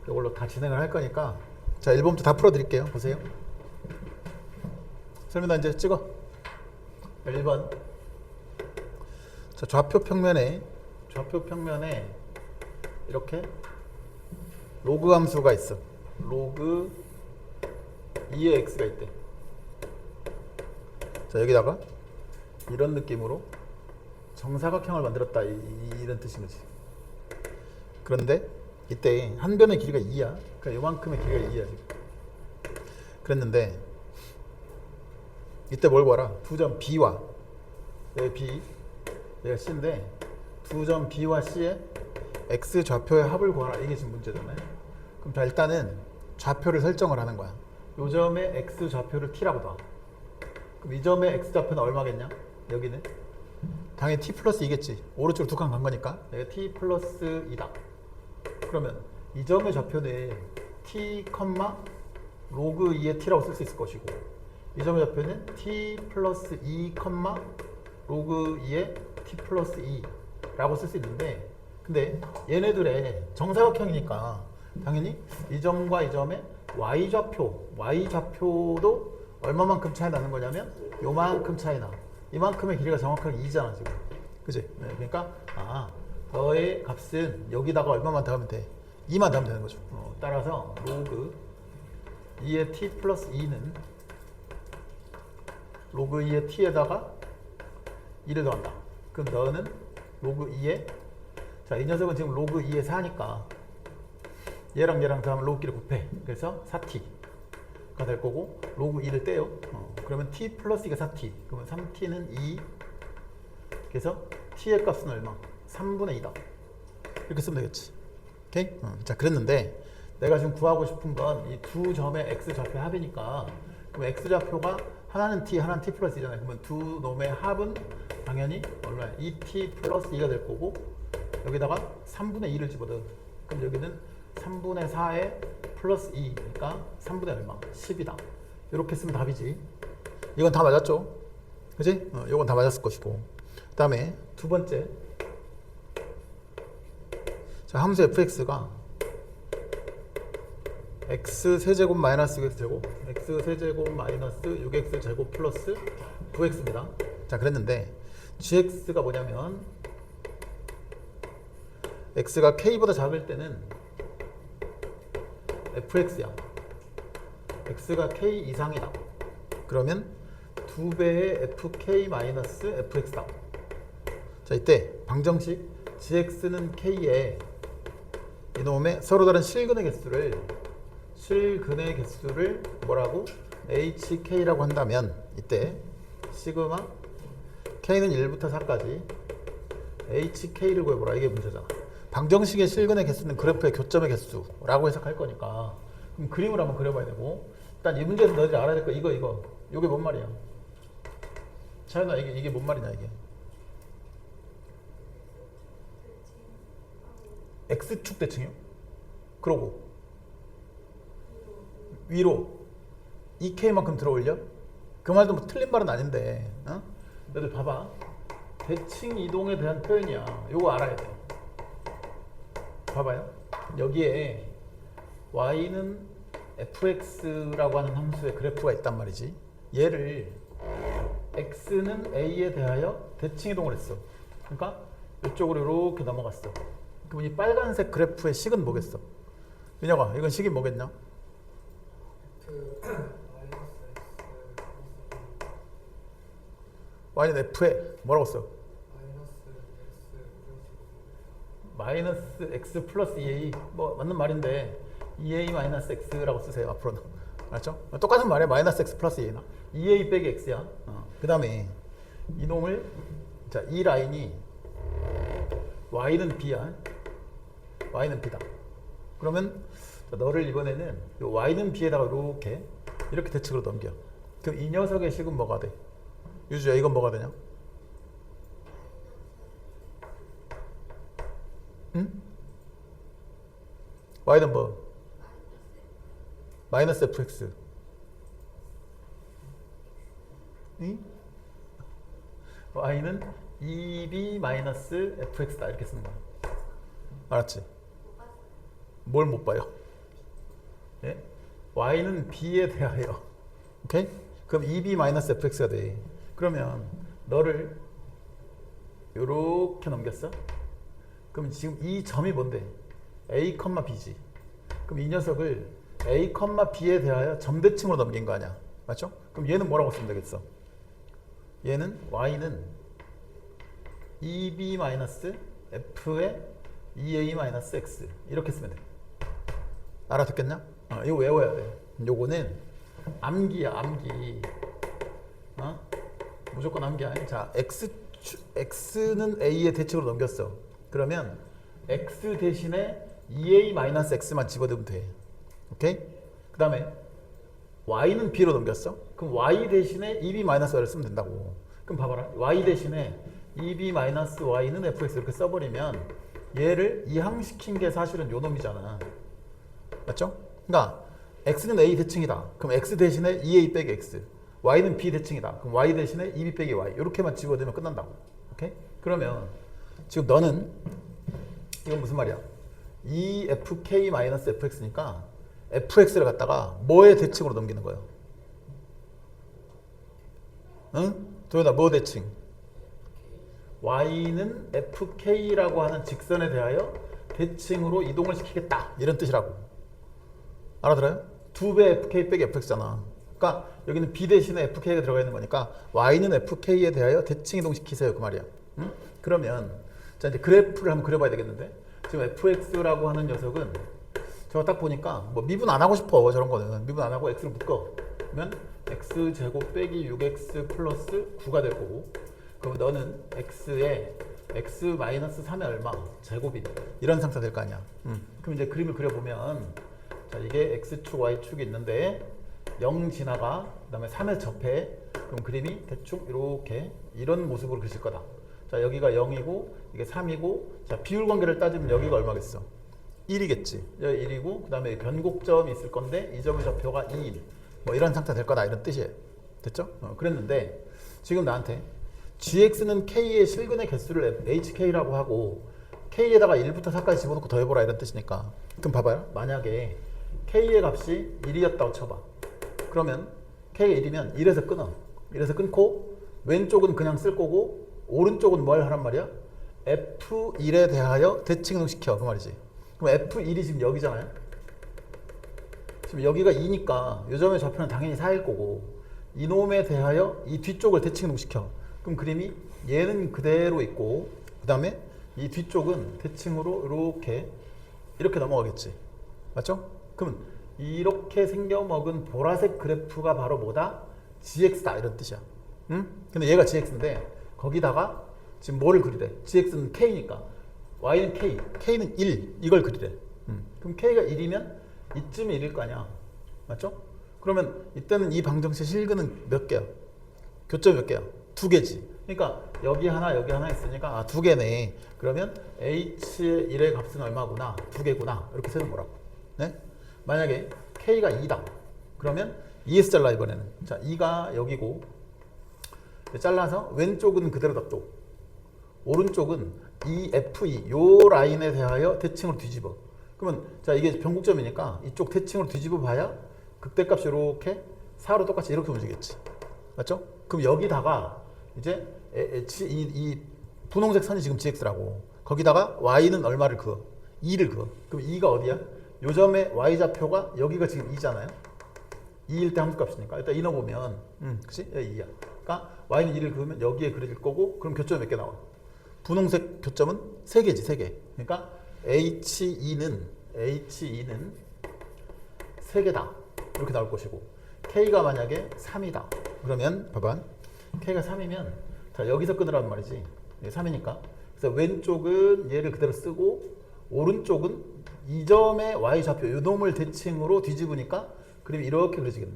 이걸로 다 진행을 할 거니까 자 1번부터 다 풀어드릴게요. 보세요. 설명나 이제 찍어. 1번. 자 좌표 평면에 이렇게 로그 함수가 있어. 로그 2의 x가 있대. 자 여기다가 이런 느낌으로 정사각형을 만들었다 이런 뜻인 거지. 그런데 이때 한 변의 길이가 2야. 그러니까 요만큼의 길이가 2야 지금. 그랬는데 이때 뭘 봐라. 두 점 B와 여기 B 얘가 C인데 두 점 B와 C의 X 좌표의 합을 구하라. 이게 지금 문제잖아요. 그럼 자 일단은 좌표를 설정을 하는 거야. 요 점의 X 좌표를 T라고 봐. 그럼 이 점의 X 좌표는 얼마겠냐? 여기는 당연히 T 플러스 2겠지. 오른쪽으로 두 칸 간 거니까 여기 T 플러스 2다. 그러면 이 점의 좌표는 T, 로그 2의 T라고 쓸 수 있을 것이고 이 점의 좌표는 T 플러스 2, 로그 2의 T 플러스 2라고 쓸 수 있는데 근데 얘네들의 정사각형이니까 당연히 이 점과 이 점의 Y좌표도 얼마만큼 차이 나는 거냐면 요만큼 차이 나. 이만큼의 길이가 정확하게 2잖아 지금. 그치? 네, 그러니까 너의 값은 여기다가 얼마만 더하면 돼? 2만 더하면 되는 거죠. 따라서 로그 2의 t 플러스 2는 로그 2의 t에다가 2를 더한다. 그럼 너는 로그 2의 자, 이 녀석은 지금 로그 2의 4니까 얘랑 얘랑 더하면 로그끼리 곱해. 그래서 4t가 될 거고 로그 2를 떼요. 그러면 t 플러스 2가 4t. 그러면 3t는 2. 그래서 t의 값은 얼마? 3분의 2다. 이렇게 쓰면 되겠지. 오케이? 자, 그랬는데 내가 지금 구하고 싶은 건 이 두 점의 x 좌표 합이니까 그럼 x 좌표가 하나는 t, 하나는 t 플러스 2잖아요. 그러면 두 놈의 합은 당연히 얼마야? 2t 플러스 2가 될 거고 여기다가 3분의 2를 집어넣어. 그럼 여기는 3분의 4에 플러스 2. 그러니까 3분의 얼마? 10이다. 이렇게 쓰면 답이지. 이건 다 맞았죠? 그지? 이건 다 맞았을 것이고. 그 다음에 두 번째. 자, 함수 fx가 x 세제곱 마이너스 6x 제곱 x 세제곱 마이너스 6x 제곱 플러스 9x입니다. 자, 그랬는데 gx가 뭐냐면 x가 k보다 작을 때는 fx야. x가 k 이상이다. 그러면 2배의 fk 마이너스 fx다. 자, 이때 방정식 gx는 k에 이놈의 서로 다른 실근의 개수를 뭐라고? hk라고 한다면 이때 시그마 k는 1부터 4까지 hk를 구해보라. 이게 문제잖아. 방정식의 실근의 개수는 그래프의 교점의 개수라고 해석할 거니까 그럼 그림을 한번 그려봐야 되고 일단 이 문제에서 너희들이 알아야 될 거 이거 이게 뭔 말이야? 차연아 이게 뭔 말이냐 이게? X축 대칭이요? 그러고 위로 2K만큼 들어올려? 그 말도 뭐 틀린 말은 아닌데 너희들 봐봐. 대칭 이동에 대한 표현이야. 요거 알아야 돼. 봐봐요. 여기에 y는 fx라고 하는 함수의 그래프가 있단 말이지. 얘를 x는 a에 대하여 대칭 이동을 했어. 그러니까 이쪽으로 이렇게 넘어갔어. 그럼 이 빨간색 그래프의 식은 뭐겠어? 민혁아, 이건 식이 뭐겠냐? y는 f에 뭐라고 써? 마이너스 x 플러스 2a 뭐 맞는 말인데 2a 마이너스 x라고 쓰세요 앞으로는. 알았죠? 똑같은 말이야. 마이너스 x 플러스 2a나 2a 빼기 x야. 그 다음에 이놈을 자, 이 라인이 y는 b야. y는 b다. 그러면 너를 이번에는 요 y는 b에다가 이렇게 대칭으로 넘겨. 그럼 이 녀석의 식은 뭐가 돼? 유주야, 이건 뭐가 되냐? 응? y는 뭐? 마이너스 fx. 응? y는 2b 마이너스 fx다. 이렇게 쓰는 거야. 알았지? 뭘 못 봐요? 예? y는 b에 대하여. 오케이? 그럼 2b-fx가 돼. 그러면 너를 요렇게 넘겼어? 그럼 지금 이 점이 뭔데? a, b지. 그럼 이 녀석을 a, b에 대하여 점대칭으로 넘긴 거 아니야. 맞죠? 그럼 얘는 뭐라고 쓰면 되겠어? 얘는 y는 2b-f의 2a-x 이렇게 쓰면 돼. 알아듣겠냐? 이거 외워야 돼. 요거는 암기야, 암기. 무조건 암기 아니야. 자, x는 a의 대칭으로 넘겼어. 그러면 x 대신에 2a-x만 집어넣으면 돼. 오케이? 그 다음에 y는 b로 넘겼어. 그럼 y 대신에 2b-y를 쓰면 된다고. 그럼 봐봐라. y 대신에 2b-y는 fx 이렇게 써버리면 얘를 이항시킨 게 사실은 요 놈이잖아. 맞죠? 그러니까 x는 a 대칭이다. 그럼 x 대신에 2a 빼기 x. y는 b 대칭이다. 그럼 y 대신에 2b 빼기 y. 이렇게만 집어넣으면 끝난다고. 오케이? 그러면 지금 너는 이건 무슨 말이야? 2fk-fx니까 fx를 갖다가 뭐의 대칭으로 넘기는 거예요? 응? 도현아, 뭐 대칭? y는 fk라고 하는 직선에 대하여 대칭으로 이동을 시키겠다. 이런 뜻이라고. 알아들어요? 2배 fk 빼기 fx잖아. 그러니까 여기는 b 대신에 fk가 들어가 있는 거니까 y는 fk에 대하여 대칭 이동시키세요. 그 말이야. 응? 그러면 자 이제 그래프를 한번 그려봐야 되겠는데 지금 fx라고 하는 녀석은 제가 딱 보니까 뭐 미분 안 하고 싶어. 저런 거는 미분 안 하고 x를 묶어. 그러면 x제곱 빼기 6x 플러스 9가 될 거고, 그러면 너는 x에 x-3의 얼마? 제곱이 이런 상태 될 거 아니야. 그럼 이제 그림을 그려보면 자 이게 x축 y축이 있는데 0 지나가, 그 다음에 3에 접해. 그럼 그림이 대충 이렇게 이런 모습으로 그릴 거다. 자 여기가 0이고 이게 3이고, 자 비율 관계를 따지면 여기가 얼마겠어? 1이겠지. 여기 1이고 그 다음에 변곡점이 있을 건데 이 점의 좌표가 2, 1. 뭐 이런 상태 될 거다. 이런 뜻이에요. 됐죠? 그랬는데 지금 나한테 gx는 k의 실근의 개수를 hk라고 하고 k에다가 1부터 4까지 집어넣고 더해보라 이런 뜻이니까, 그럼 봐봐요. 만약에 k의 값이 1이었다고 쳐봐. 그러면 k가 1이면 1에서 끊어. 1에서 끊고 왼쪽은 그냥 쓸 거고 오른쪽은 뭘 하란 말이야? f1에 대하여 대칭이동시켜. 그 말이지. 그럼 f1이 지금 여기잖아요. 지금 여기가 2니까 요점의 좌표는 당연히 4일 거고 이놈에 대하여 이 뒤쪽을 대칭이동시켜. 그럼 그림이 얘는 그대로 있고 그 다음에 이 뒤쪽은 대칭으로 이렇게 넘어가겠지. 맞죠? 그럼 이렇게 생겨먹은 보라색 그래프가 바로 뭐다? gx다 이런 뜻이야. 응? 근데 얘가 gx인데 거기다가 지금 뭐를 그리래? gx는 k니까 y는 k, k는 1 이걸 그리래. 그럼 k가 1이면 이쯤이 1일 거 아니야. 맞죠? 그러면 이때는 이 방정식 실근은 몇 개야? 교점이 몇 개야? 2개지. 그러니까 여기 하나 여기 하나 있으니까 2개네. 그러면 h의 1의 값은 얼마구나? 2개구나. 이렇게 쓰는 거라고. 네? 만약에 k가 2다. 그러면 2에서 잘라 이번에는. 자 2가 여기고 잘라서 왼쪽은 그대로 놔둬. 오른쪽은 이 f2 요 라인에 대하여 대칭으로 뒤집어. 그러면 자 이게 변곡점이니까 이쪽 대칭으로 뒤집어 봐야 극대값이 이렇게 4로 똑같이 이렇게 움직이겠지. 맞죠? 그럼 여기다가 이제 이 분홍색 선이 지금 gx라고, 거기다가 y는 얼마를 그어? 2를 그어. 그럼 2가 어디야? 요 점의 y좌표가 여기가 지금 2잖아요. 2일 때 함수값이니까 일단 이 넣어보면 그치? 여기 2야. 그러니까 y는 2를 그으면 여기에 그려질 거고, 그럼 교점이 몇 개 나와? 분홍색 교점은 3개지. 3개. 그러니까 h2는 3개다 이렇게 나올 것이고, k가 만약에 3이다 그러면 봐봐, k가 3이면 자 여기서 끊으라는 말이지. 3이니까 그래서 왼쪽은 얘를 그대로 쓰고 오른쪽은 이 점의 y좌표 요 놈을 대칭으로 뒤집으니까 그림이 이렇게 그려지겠네.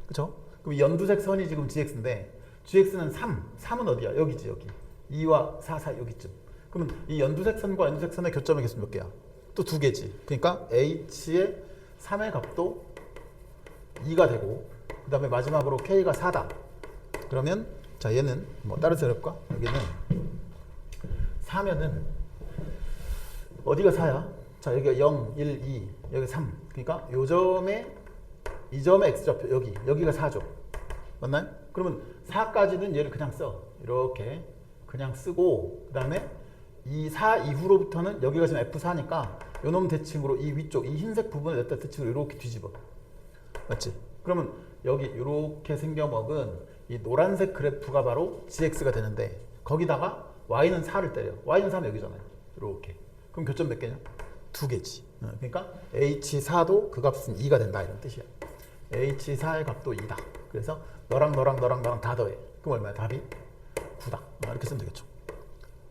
그쵸? 그럼 이 연두색 선이 지금 gx인데 gx는 3은 어디야? 여기지. 여기 2와 4 사이 여기쯤. 그러면 이 연두색 선과 연두색 선의 교점의 개수 몇 개야? 또 2개지. 그러니까 h의 3의 값도 2가 되고, 그 다음에 마지막으로 k가 4다. 그러면 자 얘는 뭐 따라서 해볼까? 여기는 4면은 어디가 4야? 자 여기가 0, 1, 2, 여기 3. 그러니까 요 점에 이 점의 x좌표 여기가 4죠. 맞나요? 그러면 4까지는 얘를 그냥 써. 이렇게 그냥 쓰고 그 다음에 이 4 이후로부터는 여기가 지금 F4니까 요놈 대칭으로 이 위쪽 이 흰색 부분을 냈다 대칭으로 이렇게 뒤집어. 맞지? 그러면 여기 이렇게 생겨먹은 이 노란색 그래프가 바로 gx가 되는데 거기다가 y는 4를 때려. y는 4면 여기잖아요. 이렇게. 그럼 교점 몇 개냐? 2개지. 그러니까 h4도 그 값은 2가 된다 이런 뜻이야. h4의 값도 2다. 그래서 너랑 다 더해. 그럼 얼마야? 답이 9다. 이렇게 쓰면 되겠죠.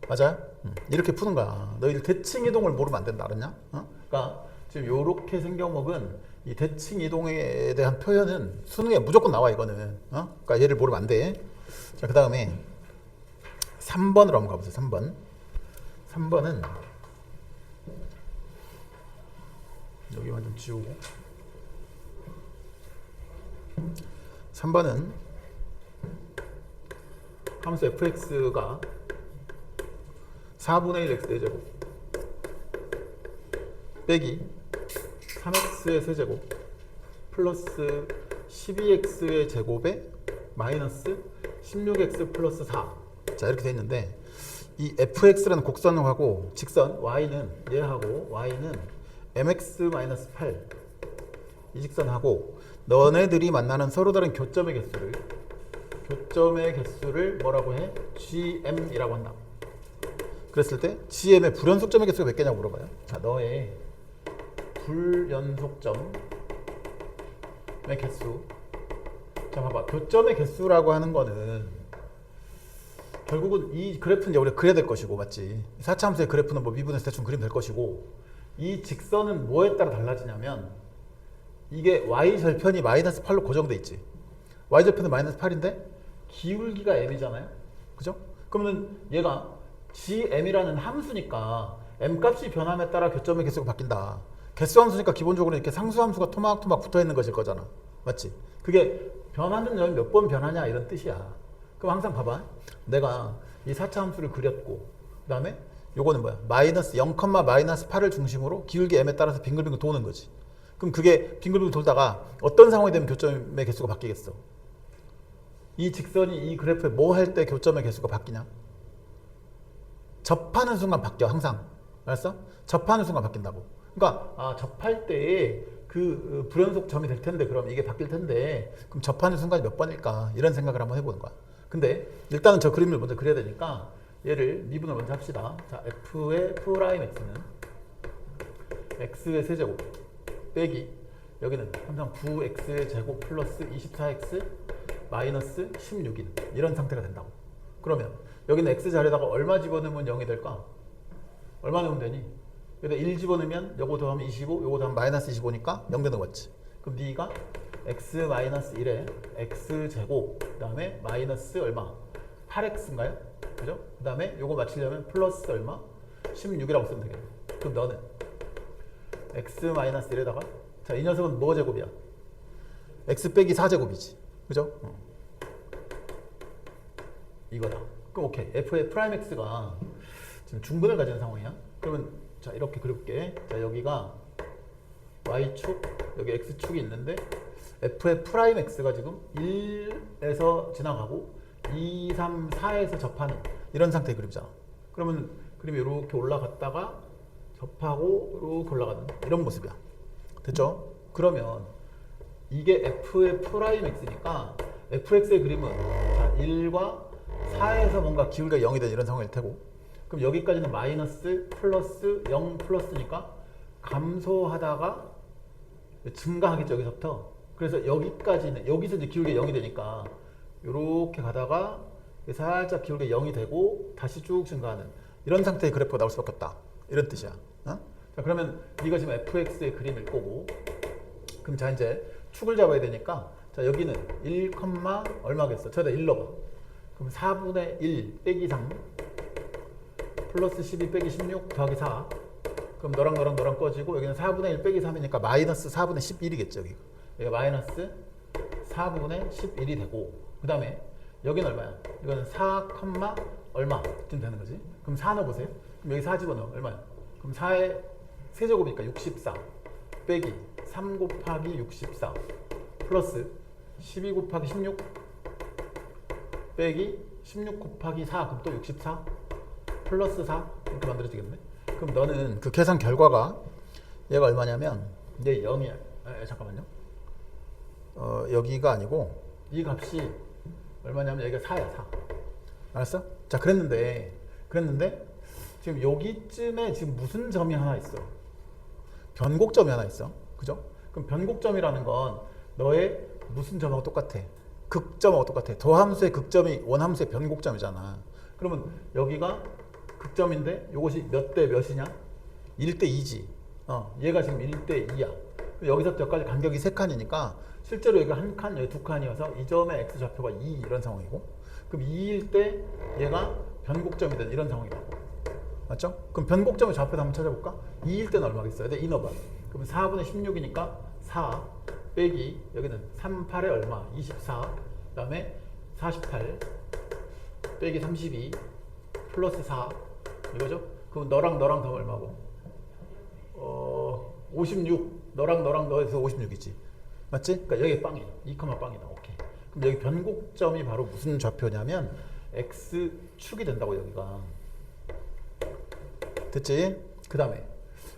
맞아요? 이렇게 푸는 거야. 너희들 대칭 이동을 모르면 안 된다. 알았냐? 그러니까 지금 이렇게 생겨먹은 이 대칭 이동에 대한 표현은 수능에 무조건 나와 이거는. 그러니까 얘를 모르면 안 돼. 자, 그 다음에 3번으로 한번 가보세요. 3번. 3번은 여기만 좀 지우고 3번은 함수 fx가 4분의 1 x 제곱 빼기 3x의 세제곱 플러스 12x의 제곱에 마이너스 16x 플러스 4. 자 이렇게 돼 있는데 이 fx라는 곡선하고 직선 y는 얘하고 y는 mx-8 이 직선하고 너네들이 만나는 서로 다른 교점의 개수를 뭐라고 해? gm이라고 한다. 그랬을 때 gm의 불연속점의 개수가 몇 개냐고 물어봐요. 자, 너의 불연속점의 개수. 자, 봐봐. 교점의 개수라고 하는 거는 결국은 이 그래프는 이제 우리가 그려야 될 것이고, 맞지? 4차함수의 그래프는 뭐 미분에서 대충 그리면 될 것이고, 이 직선은 뭐에 따라 달라지냐면 이게 y절편이 마이너스 8로 고정돼 있지. y절편은 마이너스 8인데 기울기가 m이잖아요. 그죠? 그러면 얘가 gm이라는 함수니까 m값이 변함에 따라 교점의 개수가 바뀐다. 개수함수니까 기본적으로 이렇게 상수함수가 토막토막 붙어있는 것일 거잖아. 맞지? 그게 변하는 점이 몇 번 변하냐 이런 뜻이야. 그럼 항상 봐봐. 내가 이 4차 함수를 그렸고 그 다음에 요거는 뭐야? 마이너스 0, 마이너스 8을 중심으로 기울기 m에 따라서 빙글빙글 도는 거지. 그럼 그게 빙글빙글 돌다가 어떤 상황이 되면 교점의 개수가 바뀌겠어? 이 직선이 이 그래프에 뭐 할 때 교점의 개수가 바뀌냐? 접하는 순간 바뀌어 항상. 알았어? 접하는 순간 바뀐다고. 그러니까 접할 때에 그 불연속 점이 될 텐데 그럼 이게 바뀔 텐데 그럼 접하는 순간이 몇 번일까? 이런 생각을 한번 해보는 거야. 근데 일단은 저 그림을 먼저 그려야 되니까 얘를 미분을 먼저 합시다. 자, f의 프라임 x는 x의 세제곱 빼기 여기는 항상 9x의 제곱 플러스 24x 마이너스 16인 이런 상태가 된다고. 그러면 여기는 x 자리에다가 얼마 집어넣으면 0이 될까? 얼마 넣으면 되니? 여기다 1 집어넣으면 요거 더하면 25, 요거 더하면 마이너스 25니까 0 되는 거지. 그럼 네가 x 마이너스 1에 x 제곱 그 다음에 마이너스 얼마? 8x인가요? 그죠? 그 다음에 요거 맞추려면 플러스 얼마? 16이라고 쓰면 되겠네. 그럼 너는 x 마이너스 1에다가 자, 이 녀석은 뭐 제곱이야? x 빼기 4제곱이지. 그죠? 이거다. 그럼 오케이. f의 프라임 x가 지금 중근을 가진 상황이야. 그러면 자, 이렇게 그릴게. 자, 여기가 y축, 여기 x축이 있는데 f의 프라임 x가 지금 1에서 지나가고 2, 3, 4에서 접하는 이런 상태의 그림이잖아. 그러면 그림이 이렇게 올라갔다가 접하고 이렇게 올라가는 이런 모습이야. 됐죠? 그러면 이게 f의 프라임 x니까 fx의 그림은 자, 1과 4에서 뭔가 기울기가 0이 되는 이런 상황일 테고 그럼 여기까지는 마이너스 플러스 0 플러스니까 감소하다가 증가하겠죠. 여기서부터. 그래서 여기까지는 여기서 이제 기울기가 0이 되니까 이렇게 가다가 살짝 기울기가 0이 되고 다시 쭉 증가하는 이런 상태의 그래프가 나올 수밖에 없다. 이런 뜻이야. 자, 그러면 네가 지금 fx의 그림일 거고 그럼 자 이제 축을 잡아야 되니까 자 여기는 1, 얼마겠어? 저기다 1 넣어봐. 그럼 4분의 1 빼기 3 플러스 12 빼기 16 더하기 4 그럼 너랑 꺼지고 여기는 4분의 1 빼기 3이니까 마이너스 4분의 11이겠죠. 여기가 마이너스 4분의 11이 되고 그 다음에 여기는 얼마야? 이거는 4, 얼마쯤 되는 거지. 그럼 4 넣어보세요. 그럼 여기 4 집어넣어. 얼마야? 그럼 4에 세제곱이니까 64 빼기 3 곱하기 64 플러스 12 곱하기 16 빼기 16 곱하기 4 그럼 또 64 플러스 4 이렇게 만들어지겠네. 그럼 너는 그 계산 결과가 얘가 얼마냐면 얘 0이야. 잠깐만요. 여기가 아니고 이 값이 얼마냐면 여기가 4야 4. 알았어? 자 그랬는데 지금 여기쯤에 지금 무슨 점이 하나 있어? 변곡점이 하나 있어. 그죠? 그럼 변곡점이라는 건 너의 무슨 점하고 똑같아? 극점하고 똑같아. 더함수의 극점이 원함수의 변곡점이잖아. 그러면 여기가 극점인데 이것이 몇 대 몇이냐? 1대 2지. 얘가 지금 1대 2야. 여기서부터 여기까지 간격이 3칸이니까 실제로 여기가 1칸, 여기 2칸이어서 이 점의 x좌표가 2 이런 상황이고, 그럼 2일 때 얘가 변곡점이 된 이런 상황이라고. 맞죠? 그럼 변곡점의 좌표도 한번 찾아볼까? 2일 때는 얼마겠어요? 네, 이 넣어봐. 그럼 4분의 16이니까 4 빼기 여기는 3, 8에 얼마? 24. 그 다음에 48 빼기 32 플러스 4 이거죠? 그럼 너랑 너랑 더 얼마고? 56. 너랑 너에서 56이지. 맞지? 그러니까 여기 빵이야. 2, 빵이다. 오케이. 그럼 여기 변곡점이 바로 무슨 좌표냐면 x축이 된다고 여기가. 됐지? 그 다음에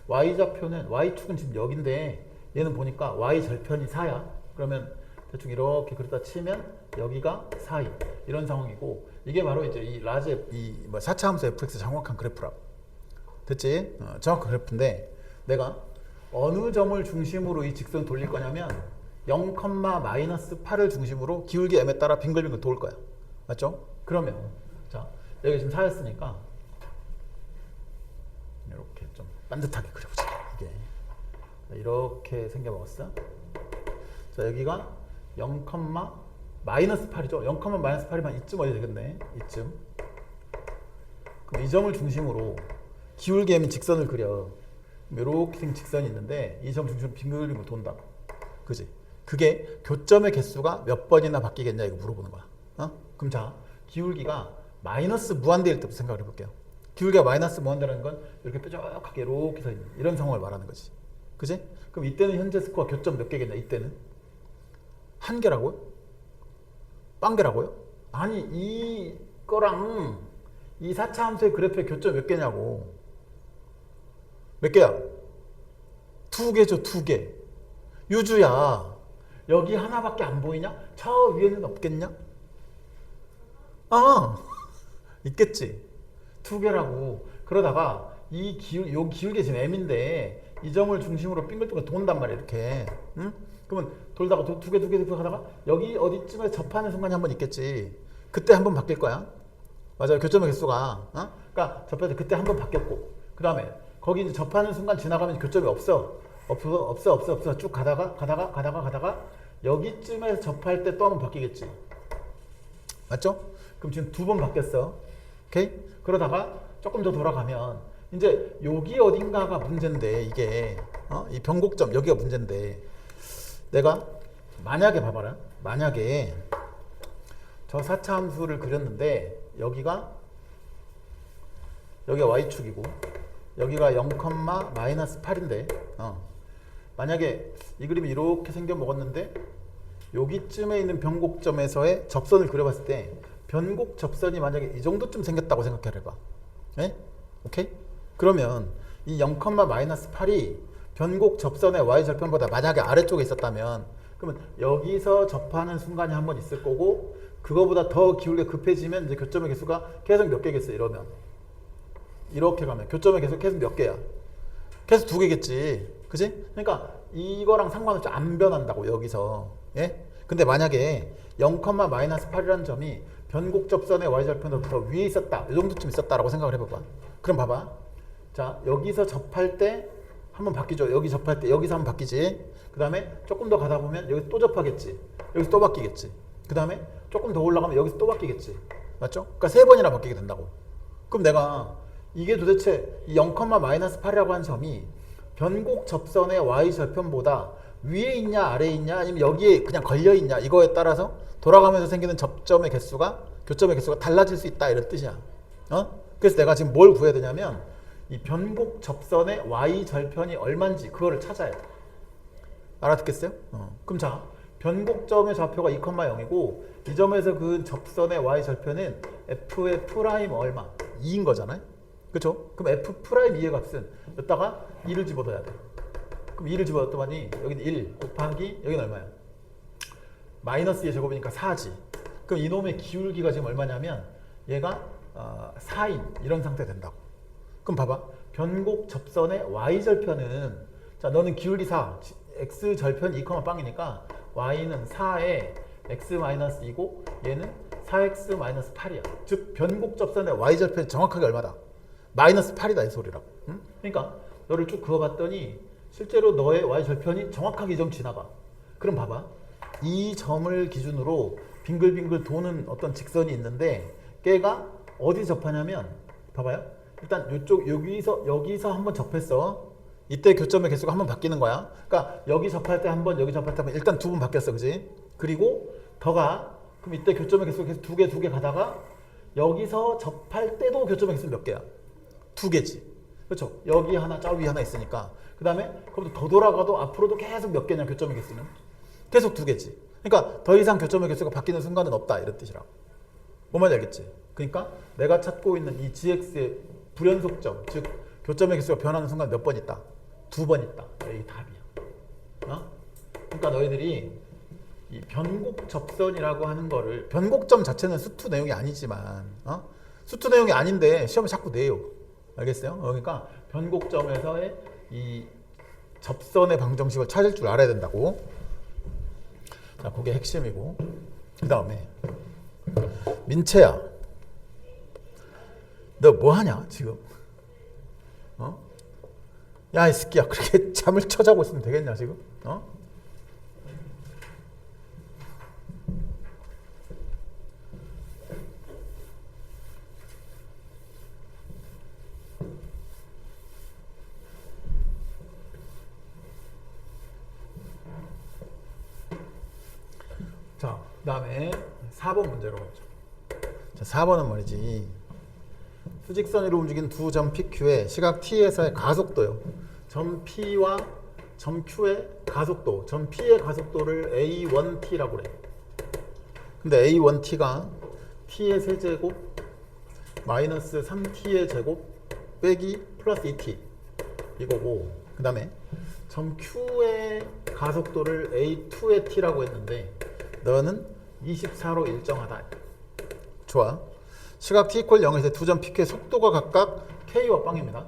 y좌표는 y축은 지금 여긴데 얘는 보니까 y절편이 4야. 그러면 대충 이렇게 그렸다 치면 여기가 4이 이런 상황이고, 이게 바로 이제 이 라지 이 4차 함수 fx 정확한 그래프라고. 됐지? 정확한 그래프인데 내가 어느 점을 중심으로 이 직선 돌릴 거냐면 0,-8을 중심으로 기울기 m에 따라 빙글빙글 도울 거야. 맞죠? 그러면 자 여기 지금 4였으니까 이렇게 좀 반듯하게 그려보자. 이게 이렇게 생겨먹었어. 자 여기가 0,-8이죠. 0,-8이면 이쯤 어디 되겠네. 이쯤. 그럼 이 점을 중심으로 기울기 m인 직선을 그려. 이렇게 생긴 직선이 있는데 이 점 중심으로 빙글빙글 돈다고. 그지? 그게 교점의 개수가 몇 번이나 바뀌겠냐 이거 물어보는 거야. 그럼 자 기울기가 마이너스 무한대일 때부터 생각을 해볼게요. 기울기가 마이너스 무한대라는 건 이렇게 뾰족하게 이렇게 서 있는 이런 상황을 말하는 거지. 그지? 그럼 이때는 현재 스코어 교점 몇 개겠냐? 이때는 한 개라고요? 빵 개라고요? 아니 이거랑 이 4차 함수의 그래프의 교점 몇 개냐고. 몇 개야? 2개죠. 2개. 유주야 여기 하나밖에 안 보이냐? 저 위에는 없겠냐? 있겠지. 2개라고. 그러다가 이 기울기 지금 m인데 이 점을 중심으로 빙글빙글 돈단 말이야 이렇게. 응? 그러면 돌다가 두 개 하다가 여기 어디쯤에 접하는 순간이 한 번 있겠지. 그때 한 번 바뀔 거야. 맞아요. 교점의 개수가. 그러니까 접할 때 그때 한 번 바뀌었고, 그 다음에 거기 이제 접하는 순간 지나가면 교점이 없어 쭉 가다가 여기쯤에서 접할 때 또 한 번 바뀌겠지. 맞죠? 그럼 지금 2번 바뀌었어. 오케이? 그러다가 조금 더 돌아가면 이제 여기 어딘가가 문제인데 이게 이 변곡점 여기가 문제인데 내가 만약에 봐봐라. 만약에 저 4차 함수를 그렸는데 여기가 y축이고 여기가 0,-8인데 만약에 이 그림이 이렇게 생겨 먹었는데 여기쯤에 있는 변곡점에서의 접선을 그려봤을 때 변곡 접선이 만약에 이 정도쯤 생겼다고 생각해봐. 네? 오케이? 그러면 이 0,-8이 변곡 접선의 y절편보다 만약에 아래쪽에 있었다면 그러면 여기서 접하는 순간이 한 번 있을 거고, 그거보다 더 기울기가 급해지면 이제 교점의 개수가 계속 몇 개겠어. 이러면 이렇게 가면 교점의 개수 계속 몇 개야? 계속 2개겠지. 그지? 그러니까 이거랑 상관없이 안 변한다고 여기서. 예? 근데 만약에 0,-8이라는 점이 변곡 접선의 y절편보다 더 위에 있었다. 이 정도쯤 있었다라고 생각을 해봐봐. 그럼 봐봐. 자 여기서 접할 때 한번 바뀌죠. 여기 접할 때 여기서 한번 바뀌지. 그 다음에 조금 더 가다 보면 여기서 또 접하겠지. 여기서 또 바뀌겠지. 그 다음에 조금 더 올라가면 여기서 또 바뀌겠지. 맞죠? 그러니까 3번이나 바뀌게 된다고. 그럼 내가 이게 도대체 이 0,-8이라고 하는 점이 변곡 접선의 y절편보다 위에 있냐 아래에 있냐 아니면 여기에 그냥 걸려 있냐 이거에 따라서 돌아가면서 생기는 교점의 개수가 달라질 수 있다 이런 뜻이야. 그래서 내가 지금 뭘 구해야 되냐면 이 변곡 접선의 y 절편이 얼마인지 그거를 찾아야 돼. 알아듣겠어요? 그럼 자, 변곡점의 좌표가 2,0이고 이 점에서 그 접선의 y 절편은 f의 프라임 얼마? 2인 거잖아요. 그렇죠? 그럼 f 프라임 2의 값은 여기다가 2를 집어넣어야 돼. 그럼 2를 집어넣었더니 여기는 1 곱하기 여기는 얼마야? 마이너스 2의 제곱이니까 4지. 그럼 이놈의 기울기가 지금 얼마냐면 얘가 4인 이런 상태 된다고. 그럼 봐봐. 변곡 접선의 y-절편은 자 너는 기울기 4, x절편 2, 빵이니까 y는 4에 x-2고 얘는 4x-8이야. 즉 변곡 접선의 y절편이 정확하게 얼마다? 마이너스 8이다 이 소리라고. 응? 그러니까 너를 쭉 그어봤더니 실제로 너의 y절편이 정확하게 이 점 지나가. 그럼 봐봐. 이 점을 기준으로 빙글빙글 도는 어떤 직선이 있는데 걔가 어디 접하냐면 봐봐요. 일단 이쪽 여기서 한번 접했어. 이때 교점의 개수가 한번 바뀌는 거야. 그러니까 여기 접할 때 한 번, 여기 접할 때 한 번, 일단 두 번 바뀌었어, 그지? 그리고 더가 그럼 이때 교점의 개수가 계속 두 개 가다가 여기서 접할 때도 교점의 개수는 몇 개야? 2개지. 그렇죠? 여기 하나, 저 위 하나 있으니까. 그 다음에 그것도 더 돌아가도 앞으로도 계속 몇 개냐 교점의 개수는? 계속 2개지. 그러니까 더 이상 교점의 개수가 바뀌는 순간은 없다 이런 뜻이라고. 뭔 말인지 알겠지? 그러니까 내가 찾고 있는 이 gx의 불연속점, 즉 교점의 개수가 변하는 순간 몇 번 있다? 2번 있다. 이게 답이야. 그러니까 너희들이 이 변곡 접선이라고 하는 거를 변곡점 자체는 수투 내용이 아니지만 수투 내용이 아닌데 시험에 자꾸 내요. 알겠어요? 그러니까 변곡점에서의 이 접선의 방정식을 찾을 줄 알아야 된다고. 자, 그게 핵심이고. 그 다음에 민채야, 너 뭐 하냐 지금? 야, 이 새끼야, 그렇게 잠을 쳐자고 있으면 되겠냐 지금? 자, 그 다음에 4번 문제로 가죠. 자, 4번은 말이지. 수직선 위로 움직이는 두 점 PQ의 시각 T에서의 가속도요. 점 P와 점 Q의 가속도. 점 P의 가속도를 A1T라고 그래. 근데 A1T가 T의 세제곱 마이너스 3T의 제곱 빼기 플러스 2T 이거고, 그 다음에 점 Q의 가속도를 A2의 T라고 했는데 너는 24로 일정하다. 좋아. 시각 t = 0에서 두 점 PQ의 속도가 각각 k와 빵입니다.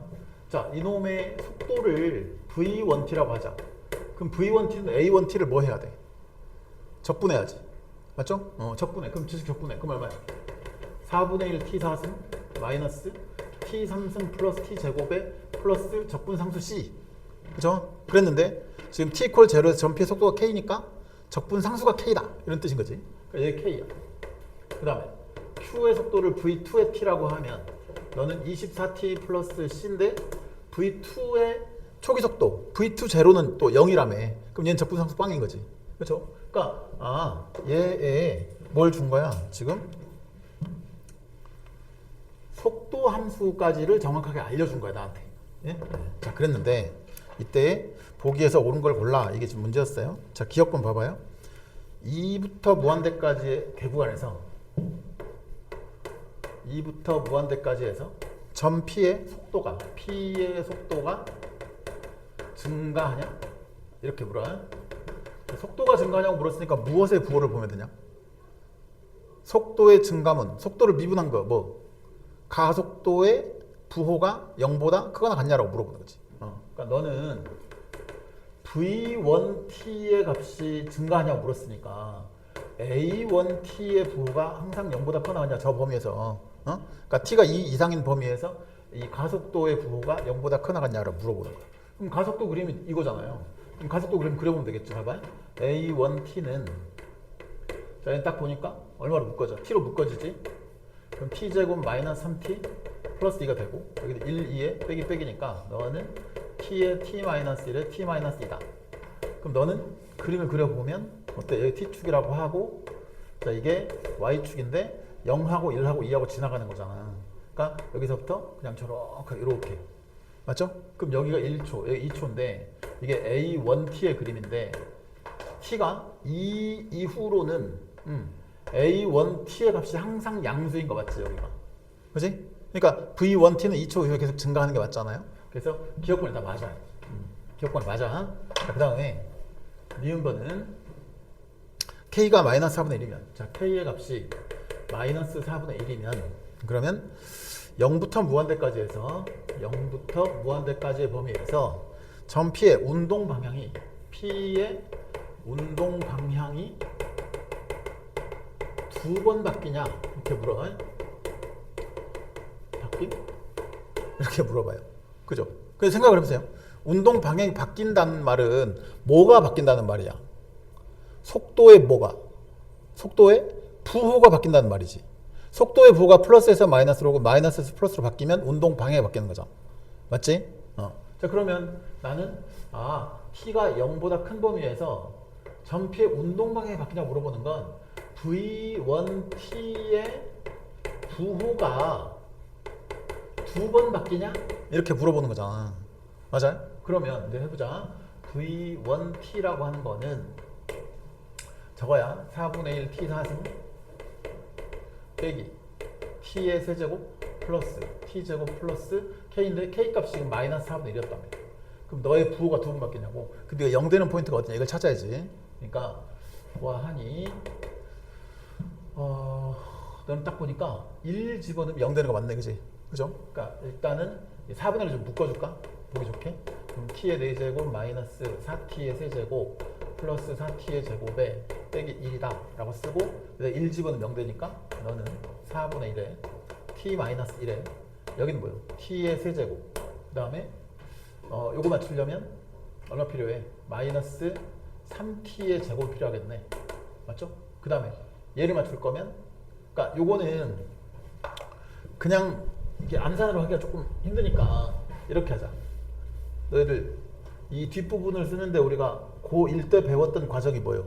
자, 이놈의 속도를 v1t라고 하자. 그럼 v1t는 a1t를 뭐 해야 돼? 적분해야지. 맞죠? 적분해. 그럼 주식 적분해. 그럼 얼마야? 4분의 1 t 4승 마이너스 t 3승 플러스 t 제곱에 플러스 적분상수 c. 그죠? 그랬는데 지금 t = 0에서 점 P의 속도가 k니까 적분상수가 k다. 이런 뜻인 거지. 그러니까 얘 k야. 그 다음에 Q의 속도를 V2의 T라고 하면 너는 24T 플러스 C인데 V2의 초기 속도 V2 제로는 또 0이라며. 그럼 얘는 적분상수 빵인 거지. 그렇죠? 그러니까 얘에 뭘 준 거야 지금? 속도 함수까지를 정확하게 알려준 거야 나한테. 예? 자, 그랬는데 이때 보기에서 옳은 걸 골라. 이게 지금 문제였어요. 자, 기억번 봐봐요. 2부터 무한대까지의 개구간에서 2부터 무한대까지 해서 점 P의 속도가 증가하냐? 이렇게 물어요. 속도가 증가하냐고 물었으니까 무엇의 부호를 보면 되냐? 속도의 증가문, 속도를 미분한 거 뭐? 가속도의 부호가 0보다 크거나 같냐라고 물어보는 거지. 그러니까 너는 V1T의 값이 증가하냐고 물었으니까 A1T의 부호가 항상 0보다 크거나 같냐 저 범위에서. 그러니까 T가 2 이상인 범위에서 이 가속도의 부호가 0보다 크거나 같냐라고 물어보는 거야. 그럼 가속도 그림이 이거잖아요. 그럼 가속도 그림 그려보면 되겠죠. 봐봐요. A1T는 자, 얘는 딱 보니까 얼마로 묶어져? T로 묶어지지? 그럼 T제곱 마이너스 3T 플러스 2가 되고 여기도 1, 2에 빼기 빼기니까 너는 T에 T 마이너스 1에 T 마이너스 2다. 그럼 너는 그림을 그려보면 어때? 여기 T축이라고 하고 자, 이게 Y축인데 0하고 1하고 2하고 지나가는 거잖아. 그러니까 여기서부터 그냥 저렇게 이렇게 맞죠? 그럼 여기가 1초, 여기 2초인데 이게 A1T의 그림인데 T가 이 이후로는 A1T의 값이 항상 양수인 거 맞지 여기가? 그지? 그러니까 V1T는 2초 이후에 계속 증가하는 게 맞잖아요. 그래서 기억권이 다 맞아. 기억권이 맞아. 그 다음에 미음번은 K가 마이너스 4분의 1이면 자 K의 값이 마이너스 4분의 1이면 그러면 0부터 무한대까지 해서 0부터 무한대까지의 범위에서 전 P의 운동 방향이 두 번 바뀌냐 이렇게 물어. 바뀐? 이렇게 물어봐요. 그죠? 그래서 생각을 해보세요. 운동 방향이 바뀐다는 말은 뭐가 바뀐다는 말이야? 속도의 뭐가? 속도의 부호가 바뀐다는 말이지. 속도의 부호가 플러스에서 마이너스로 오고 마이너스에서 플러스로 바뀌면 운동 방향이 바뀌는 거죠. 맞지? 자 그러면 나는 T가 0보다 큰 범위에서 전피의 운동 방향이 바뀌냐고 물어보는 건 V1T의 부호가 두 번 바뀌냐? 이렇게 물어보는 거잖아. 맞아요? 그러면 이제 해보자. V1T라고 하는 거는 저거야. 4분의 1 T4승 빼기 T의 세제곱 플러스 T제곱 플러스 K인데 K 값이 지금 마이너스 4분의 1이었다며. 그럼 너의 부호가 두 번 바뀌냐고. 근데 0 되는 포인트가 어디냐? 이걸 찾아야지. 그러니까 뭐하니? 너는 딱 보니까 1 집어넣으면 0 되는 거 맞네, 그지? 그죠? 그러니까 일단은 4분의 1을 좀 묶어줄까? 보기 좋게. 그럼 t의 4제곱 마이너스 4t의 세제곱 플러스 4t의 제곱에 빼기 1이다 라고 쓰고 1 집어넣으면 0 되니까 너는 4분의 1에 t 마이너스 1에 여기는 뭐예요? t의 세제곱 그 다음에 요거 맞추려면 얼마 필요해? 마이너스 3t의 제곱이 필요하겠네. 맞죠? 그 다음에 얘를 맞출 거면 그러니까 요거는 그냥 이게 암산으로 하기가 조금 힘드니까 이렇게 하자. 너희들 이 뒷부분을 쓰는데 우리가 고1 때 배웠던 과정이 뭐예요?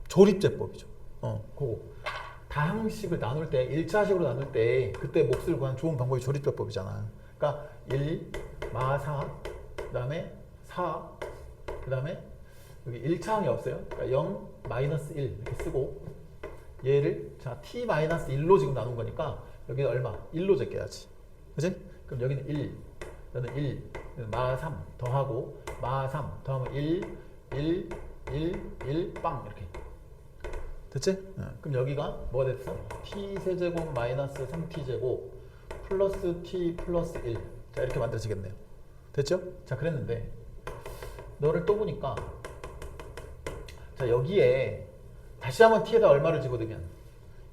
조립제법이죠. 그거. 다항식을 나눌 때 1차식으로 나눌 때 그때 몫을 구하는 좋은 방법이 조립제법이잖아. 그러니까 1, 마 4, 그 다음에 4, 그 다음에 여기 1차항이 없어요. 그러니까 0, 마이너스 1 이렇게 쓰고 얘를 자 t 마이너스 1로 지금 나눈 거니까 여기는 얼마? 1로 제껴야지. 그치? 그럼 여기는 1, 여기는 1, 마 3 더하고 마 3 더하면 1, 1, 1, 1, 빵 이렇게. 됐지? 그럼 여기가 뭐가 됐어? t 세제곱 마이너스 3t 제곱 플러스 t 플러스 1. 자 이렇게 만들어지겠네요. 됐죠? 자 그랬는데 너를 또 보니까 자 여기에 다시 한번 t에다 얼마를 집어넣으면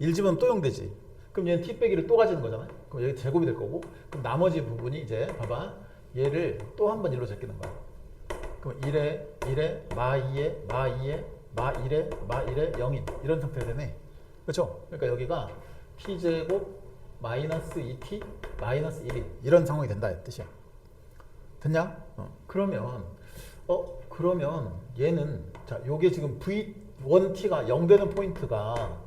1 집어넣으면 또 0 되지. 그럼 얘는 t 빼기를 또 가지는 거잖아요. 그럼 여기 제곱이 될 거고 그럼 나머지 부분이 이제 봐봐 얘를 또 한 번 1로 제끼는 거야. 그럼 1에 마 2에 마 2에 마 1에 마 1에 0인 이런 상태가 되네. 그렇죠? 그러니까 여기가 t제곱 마이너스 2t 마이너스 1인 이런 상황이 된다 이 뜻이야. 됐냐? 그러면 그러면 얘는 자 요게 지금 V1t가 0 되는 포인트가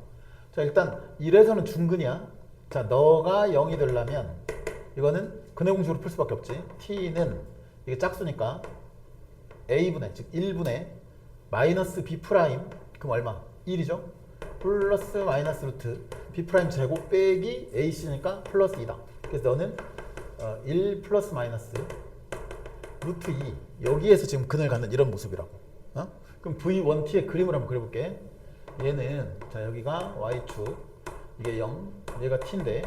자 일단 1에서는 중근이야. 자 너가 0이 되려면 이거는 근해 공식으로 풀 수밖에 없지. t는 이게 짝수니까 a분의 즉 1분의 마이너스 b 프라임 그럼 얼마? 1이죠. 플러스 마이너스 루트 b 프라임 제곱 빼기 ac니까 플러스 2다. 그래서 너는 1 플러스 마이너스 루트 2 여기에서 지금 근을 갖는 이런 모습이라고. 그럼 V1t의 그림을 한번 그려볼게. 얘는 자 여기가 y축 이게 0 얘가 t인데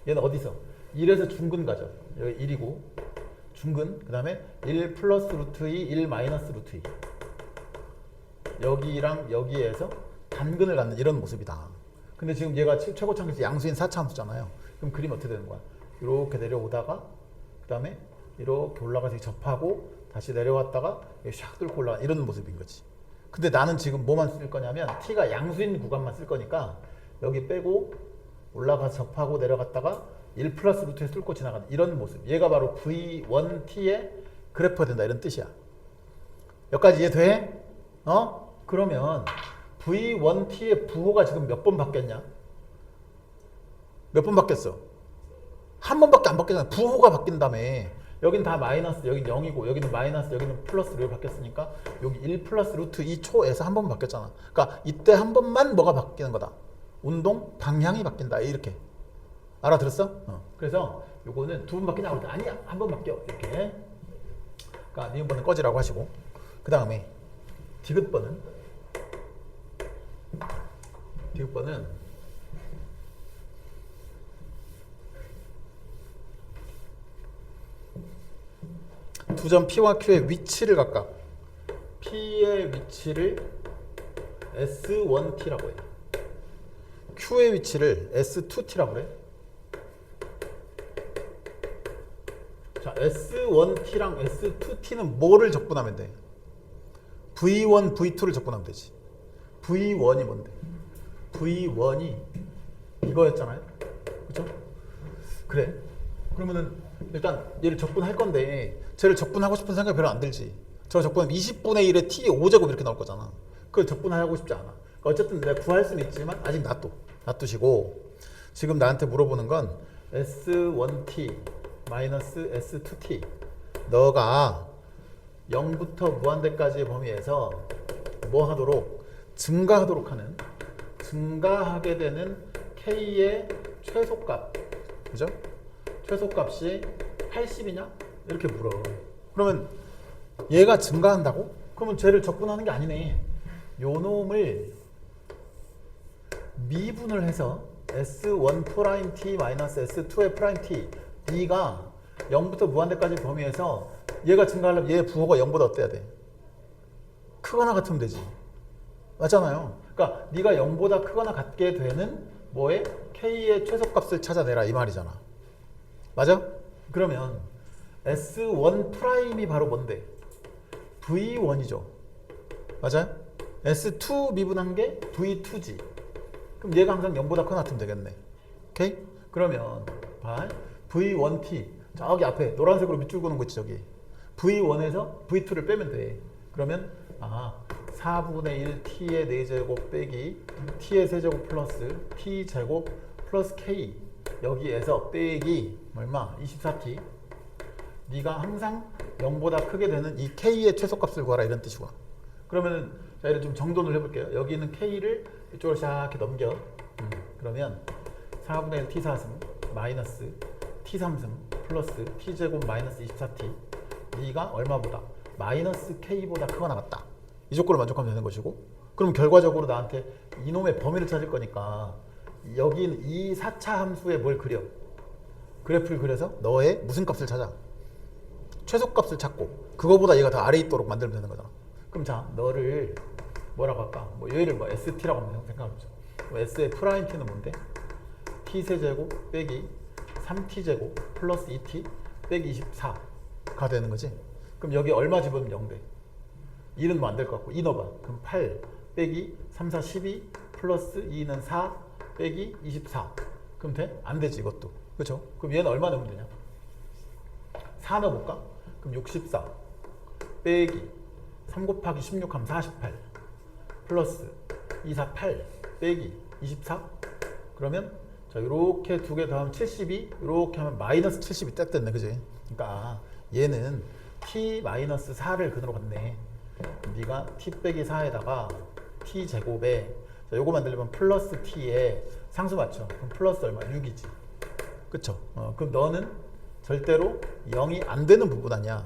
얘는 어디서? 1에서 중근 가죠. 여기 1이고 중근 그 다음에 1 플러스 루트 2 1 마이너스 루트 2 여기랑 여기에서 단근을 갖는 이런 모습이다. 근데 지금 얘가 최고차항에서 양수인 4차함수잖아요. 그럼 그림이 어떻게 되는 거야? 이렇게 내려오다가 그 다음에 이렇게 올라가서 접하고 다시 내려왔다가 샥 뚫고 올라가 이런 모습인 거지. 근데 나는 지금 뭐만 쓸 거냐면 t가 양수인 구간만 쓸 거니까 여기 빼고 올라가서 접하고 내려갔다가 1 플러스 루트에서 뚫고 지나가는 이런 모습. 얘가 바로 V1t의 그래프가 된다 이런 뜻이야. 여기까지 이해돼? 그러면 V1t의 부호가 지금 몇 번 바뀌었냐? 몇 번 바뀌었어? 한 번밖에 안 바뀌잖아. 부호가 바뀐 다음에 여긴 다 마이너스, 여긴 0이고 여기는 마이너스, 여기는 플러스로 이렇게 바뀌었으니까 여기 1 플러스 루트 2 초에서 한 번 바뀌었잖아. 그러니까 이때 한 번만 뭐가 바뀌는 거다. 운동 방향이 바뀐다. 이렇게. 알아들었어? 그래서 요거는 두 번 바뀌냐고 그랬더니 아니야. 한 번 바뀌어. 이렇게. 그러니까 니은번은 꺼지라고 하시고 그 다음에 디귿번은 두 점 P와 Q의 위치를 각각 P의 위치를 S1T라고 해요. Q의 위치를 S2T라고 그래. 자, S1T랑 S2T는 뭐를 적분하면 돼? V1, V2를 적분하면 되지. V1이 뭔데? V1이 이거였잖아요. 그렇죠? 그래. 그러면은 일단 얘를 적분할 건데 쟤를 적분하고 싶은 생각이 별로 안 들지. 저 적분하면 20분의 1의 t 5제곱 이렇게 나올 거잖아. 그걸 적분하고 싶지 않아. 그러니까 어쨌든 내가 구할 수는 있지만 아직 놔두시고 지금 나한테 물어보는 건 S1t 마이너스 S2t 너가 0부터 무한대까지의 범위에서 뭐 하도록 증가하게 되는 k의 최소값, 그죠? 최소값이 80이냐? 이렇게 물어. 그러면 얘가 증가한다고? 그러면 쟤를 적분하는 게 아니네. 요 놈을 미분을 해서 S1'T 마이너스 S2'T D가 0부터 무한대까지 범위에서 얘가 증가하려면 얘 부호가 0보다 어때야 돼? 크거나 같으면 되지. 맞잖아요. 그러니까 네가 0보다 크거나 같게 되는 뭐에 K의 최소값을 찾아내라 이 말이잖아. 맞아? 그러면 S1'이 바로 뭔데? V1이죠. 맞아요? S2 미분한 게 V2지. 그럼 얘가 항상 0보다 크거나 같으면 되겠네. 오케이? 그러면 봐. V1t 저기 앞에 노란색으로 밑줄 그는 거 있지 저기. V1에서 V2를 빼면 돼. 그러면 4분의 1 t의 4제곱 빼기 t의 세제곱 플러스 t제곱 플러스 k 여기에서 빼기 얼마? 24t. 네가 항상 0보다 크게 되는 이 k의 최소값을 구하라 이런 뜻이고. 그러면은 자 이를 좀 정돈을 해볼게요. 여기 있는 k를 이쪽으로 샥 넘겨. 그러면 4분의 1 t 4승 마이너스 t 3승 플러스 t제곱 마이너스 24t 네가 얼마보다? 마이너스 k보다 크거나 같다. 이 조건을 만족하면 되는 것이고, 그럼 결과적으로 나한테 이놈의 범위를 찾을 거니까 여기는 이 4차 함수에 뭘 그려? 그래프를 그려서 너의 무슨 값을 찾아? 최소값을 찾고 그거보다 얘가 더 아래에 있도록 만들면 되는 거잖아. 그럼 자 너를 뭐라고 할까? 뭐 얘를 뭐 ST라고 한번 생각해보자. 뭐 S의 프라임 t는 뭔데? t세제곱 빼기 3t제곱 플러스 2t 빼기 24가 되는 거지. 그럼 여기 얼마 집으면 0돼? 1은 뭐 안 될 것 같고 2 넣어봐. 그럼 8 빼기 3, 4, 12 플러스 2는 4 빼기 24. 그럼 돼? 안 되지 이것도. 그렇죠? 그럼 얘는 얼마 넣으면 되냐? 4 넣어볼까? 그럼 64 빼기 3 곱하기 16 하면 48 플러스 2, 4, 8 빼기 24. 그러면 자 이렇게 두 개 더하면 72 이렇게 하면 마이너스 70이 딱 됐네. 그지? 그러니까 얘는 t 마이너스 4를 근으로 갔네. 네가 t 빼기 4에다가 t 제곱에 자 요거 만들려면 플러스 t에 상수 맞춰. 그럼 플러스 얼마? 6이지. 그쵸? 그럼 너는 절대로 0이 안 되는 부분 아니야.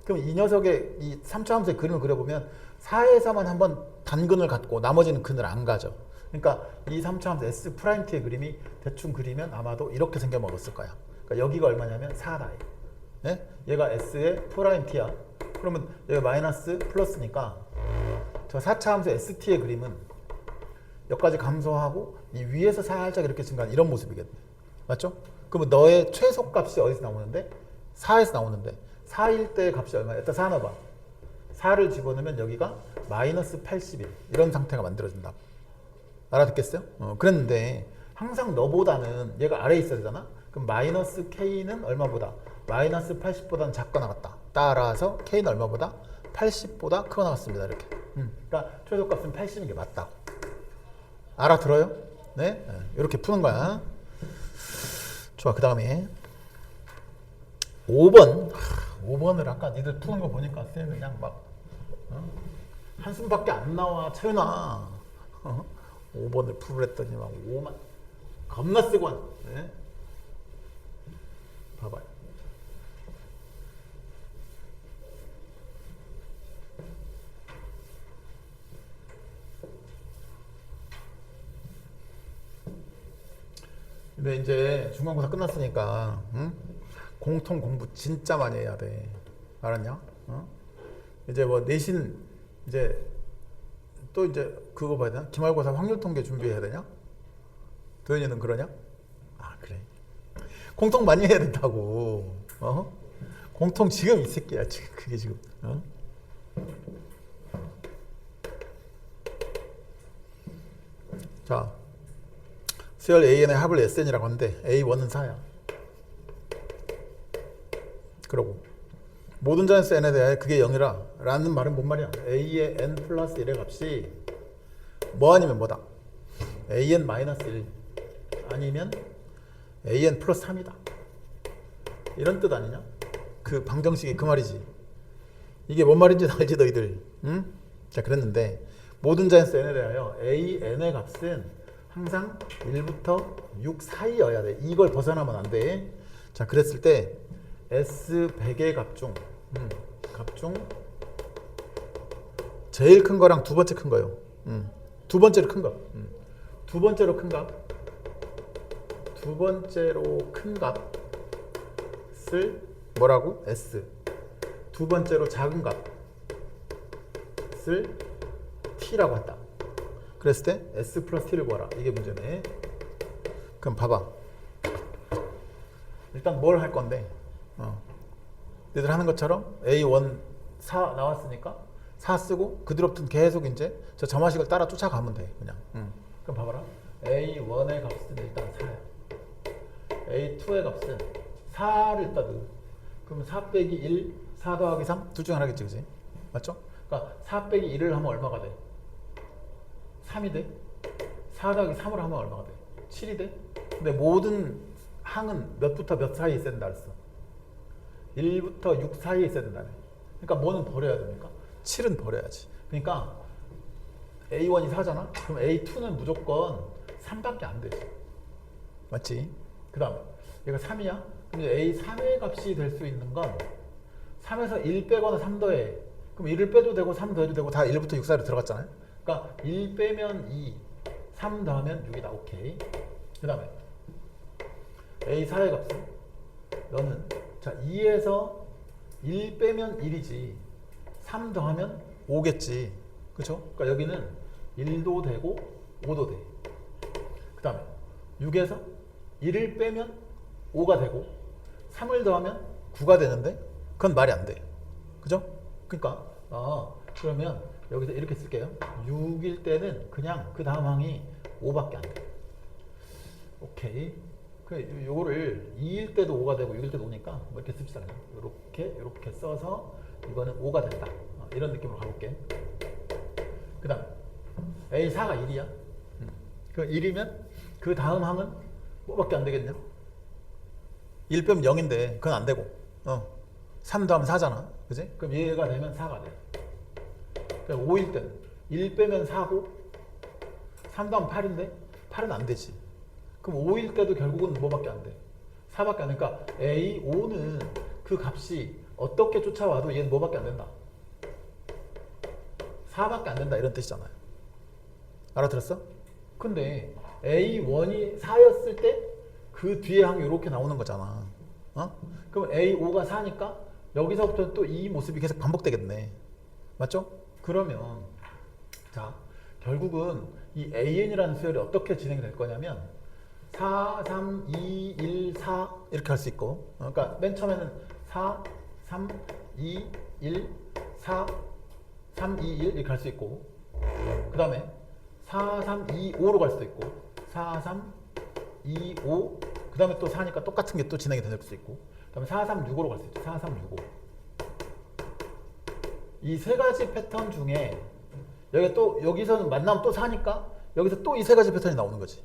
그럼 이 녀석의 이 3차 함수의 그림을 그려보면 4에서만 한번 단근을 갖고 나머지는 근을 안 가져. 그러니까 이 3차 함수 S'T의 그림이 대충 그리면 아마도 이렇게 생겨 먹었을 거야. 그러니까 여기가 얼마냐면 4다. 네? 얘가 S의 프라임 T야. 그러면 여기 마이너스 플러스니까 저 4차 함수 ST의 그림은 여기까지 감소하고 이 위에서 살짝 이렇게 증가하는 이런 모습이겠네. 맞죠? 그러면 너의 최소값이 어디서 나오는데? 4에서 나오는데 4일 때의 값이 얼마야? 일단 4 넣어봐. 4를 집어넣으면 여기가 마이너스 81 이런 상태가 만들어진다. 알아듣겠어요? 그랬는데 항상 너보다는 얘가 아래에 있어야 되잖아? 그럼 마이너스 K는 얼마보다? 마이너스 80보다는 작거나 같다. 따라서 K는 얼마보다? 80보다 크거나 같습니다. 이렇게. 그러니까 최소값은 80인 게 맞다. 알아들어요? 네? 이렇게 푸는 거야. 좋아. 그 다음에 5번. 5번을 아까 니들 푸는 거 보니까 쌤 그냥 막 한숨밖에 안 나와 채윤아. 5번을 풀으랬더니 막 5만 겁나 쓰고 왔. 네? 봐봐요. 근데 이제 중간고사 끝났으니까 응? 공통 공부 진짜 많이 해야 돼. 알았냐? 어? 이제 뭐 내신 이제 또 이제 그거 봐야 되나? 기말고사 확률 통계 준비해야 되냐? 도현이는 그러냐? 아 그래. 공통 많이 해야 된다고. 어? 공통 지금 이 새끼야 지금 그게 지금. 어? 자, 수열 AN의 합을 SN이라고 하는데 A1은 4야. 그러고 모든 자연수 n에 대해 그게 0이라 라는 말은 뭔 말이야? a의 n 플러스 1의 값이 뭐 아니면 뭐다? an 마이너스 1 아니면 an 플러스 3이다. 이런 뜻 아니냐? 그 방정식이 그 말이지. 이게 뭔 말인지 알지 너희들? 응? 자 그랬는데 모든 자연수 n에 대하여 an의 값은 항상 1부터 6 사이여야 돼. 이걸 벗어나면 안 돼. 자 그랬을 때 S100의 값 중 제일 큰 거랑 두 번째 큰 거요. 두 번째로 큰 거. 두 번째로 큰 값. 두 번째로 큰 값을 뭐라고? S. 두 번째로 작은 값을 T라고 한다. 그랬을 때 S 플러스 T를 구하라. 이게 문제네. 그럼 봐봐. 일단 뭘 할 건데 너희들 하는 것처럼 A1 4 나왔으니까 4 쓰고 그 뒤로부터 계속 이제 저 점화식을 따라 쫓아가면 돼 그냥. 그럼 봐봐라. A1의 값은 일단 4야. A2의 값은 4를 일단 넣어. 그럼 4 빼기 1, 4 더하기 3 둘 중 하나겠지 그지? 맞죠? 그러니까 4 빼기 1을 하면 얼마가 돼? 3이 돼? 4 더하기 3을 하면 얼마가 돼? 7이 돼? 근데 모든 항은 몇부터 몇 사이에 있어야 된다 그랬어. 1부터 6 사이에 있어야 된다네. 그러니까 뭐는 버려야 됩니까? 7은 버려야지. 그러니까 A1이 4잖아? 그럼 A2는 무조건 3밖에 안 되지. 맞지? 그 다음에 얘가 3이야? 그럼 A3의 값이 될 수 있는 건 3에서 1 빼거나 3 더해. 그럼 1을 빼도 되고 3 더해도 되고 다 1부터 6 사이로 들어갔잖아요? 그러니까 1 빼면 2, 3 더하면 6이다. 오케이. 그 다음에 A4의 값은 너는 자 2에서 1 빼면 1이지 3 더하면 5겠지. 그쵸? 그러니까 여기는 1도 되고 5도 돼. 그 다음에 6에서 1을 빼면 5가 되고 3을 더하면 9가 되는데 그건 말이 안 돼. 그죠? 그러니까 그러면 여기서 이렇게 쓸게요. 6일 때는 그냥 그 다음 항이 5밖에 안 돼. 오케이. 요거를 2일 때도 5가 되고 6일 때도 5니까 뭐 이렇게 씁시다. 이렇게 써서 이거는 5가 된다. 이런 느낌으로 가볼게. 그 다음 A4가 1이야. 그 1이면 그 다음 항은 뭐밖에 안 되겠냐? 1 빼면 0인데 그건 안 되고 3 더하면 4잖아. 그지? 그럼 얘가 되면 4가 돼. 그럼 5일 때는 1 빼면 4고 3 더하면 8인데 8은 안 되지. 그럼 5일 때도 결국은 뭐밖에 안 돼? 4밖에 안 되니까 A5는 그 값이 어떻게 쫓아와도 얘는 뭐밖에 안 된다? 4밖에 안 된다 이런 뜻이잖아요. 알아들었어? 근데 A1이 4였을 때 그 뒤에 항이 이렇게 나오는 거잖아. 그럼 A5가 4니까 여기서부터 또 이 모습이 계속 반복되겠네. 맞죠? 그러면 자 결국은 이 AN이라는 수열이 어떻게 진행이 될 거냐면 4, 3, 2, 1, 4 이렇게 할 수 있고 그러니까 맨 처음에는 4, 3, 2, 1, 4, 3, 2, 1 이렇게 할 수 있고 그 다음에 4, 3, 2, 5로 갈 수도 있고 4, 3, 2, 5 그 다음에 또 4니까 똑같은 게 또 진행이 될 수 있고 그 다음에 4, 3, 6, 5로 갈 수 있죠. 4, 3, 6, 5 이 세 가지 패턴 중에 여기서는 만나면 또 4니까 여기서 또 이 세 가지 패턴이 나오는 거지.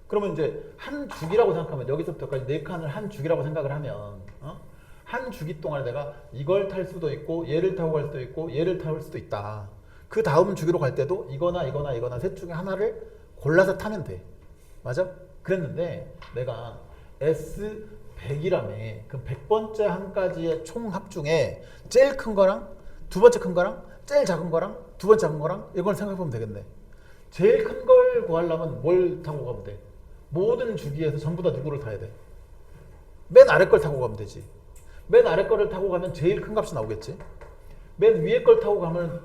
그러면 이제 한 주기라고 생각하면 여기서부터까지 네 칸을 한 주기라고 생각을 하면 한 주기 동안에 내가 이걸 탈 수도 있고 얘를 타고 갈 수도 있고 얘를 탈 수도 있다. 그 다음 주기로 갈 때도 이거나 셋 중에 하나를 골라서 타면 돼. 맞아? 그랬는데 내가 S100이라며 그럼 100번째 한 가지의 총합 중에 제일 큰 거랑 두 번째 큰 거랑 제일 작은 거랑 두 번째 작은 거랑 이걸 생각해 보면 되겠네. 제일 큰 걸 구하려면 뭘 타고 가면 돼? 모든 주기에서 전부 다 누구를 타야 돼? 맨 아래 걸 타고 가면 되지. 맨 아래 거를 타고 가면 제일 큰 값이 나오겠지. 맨 위에 걸 타고 가면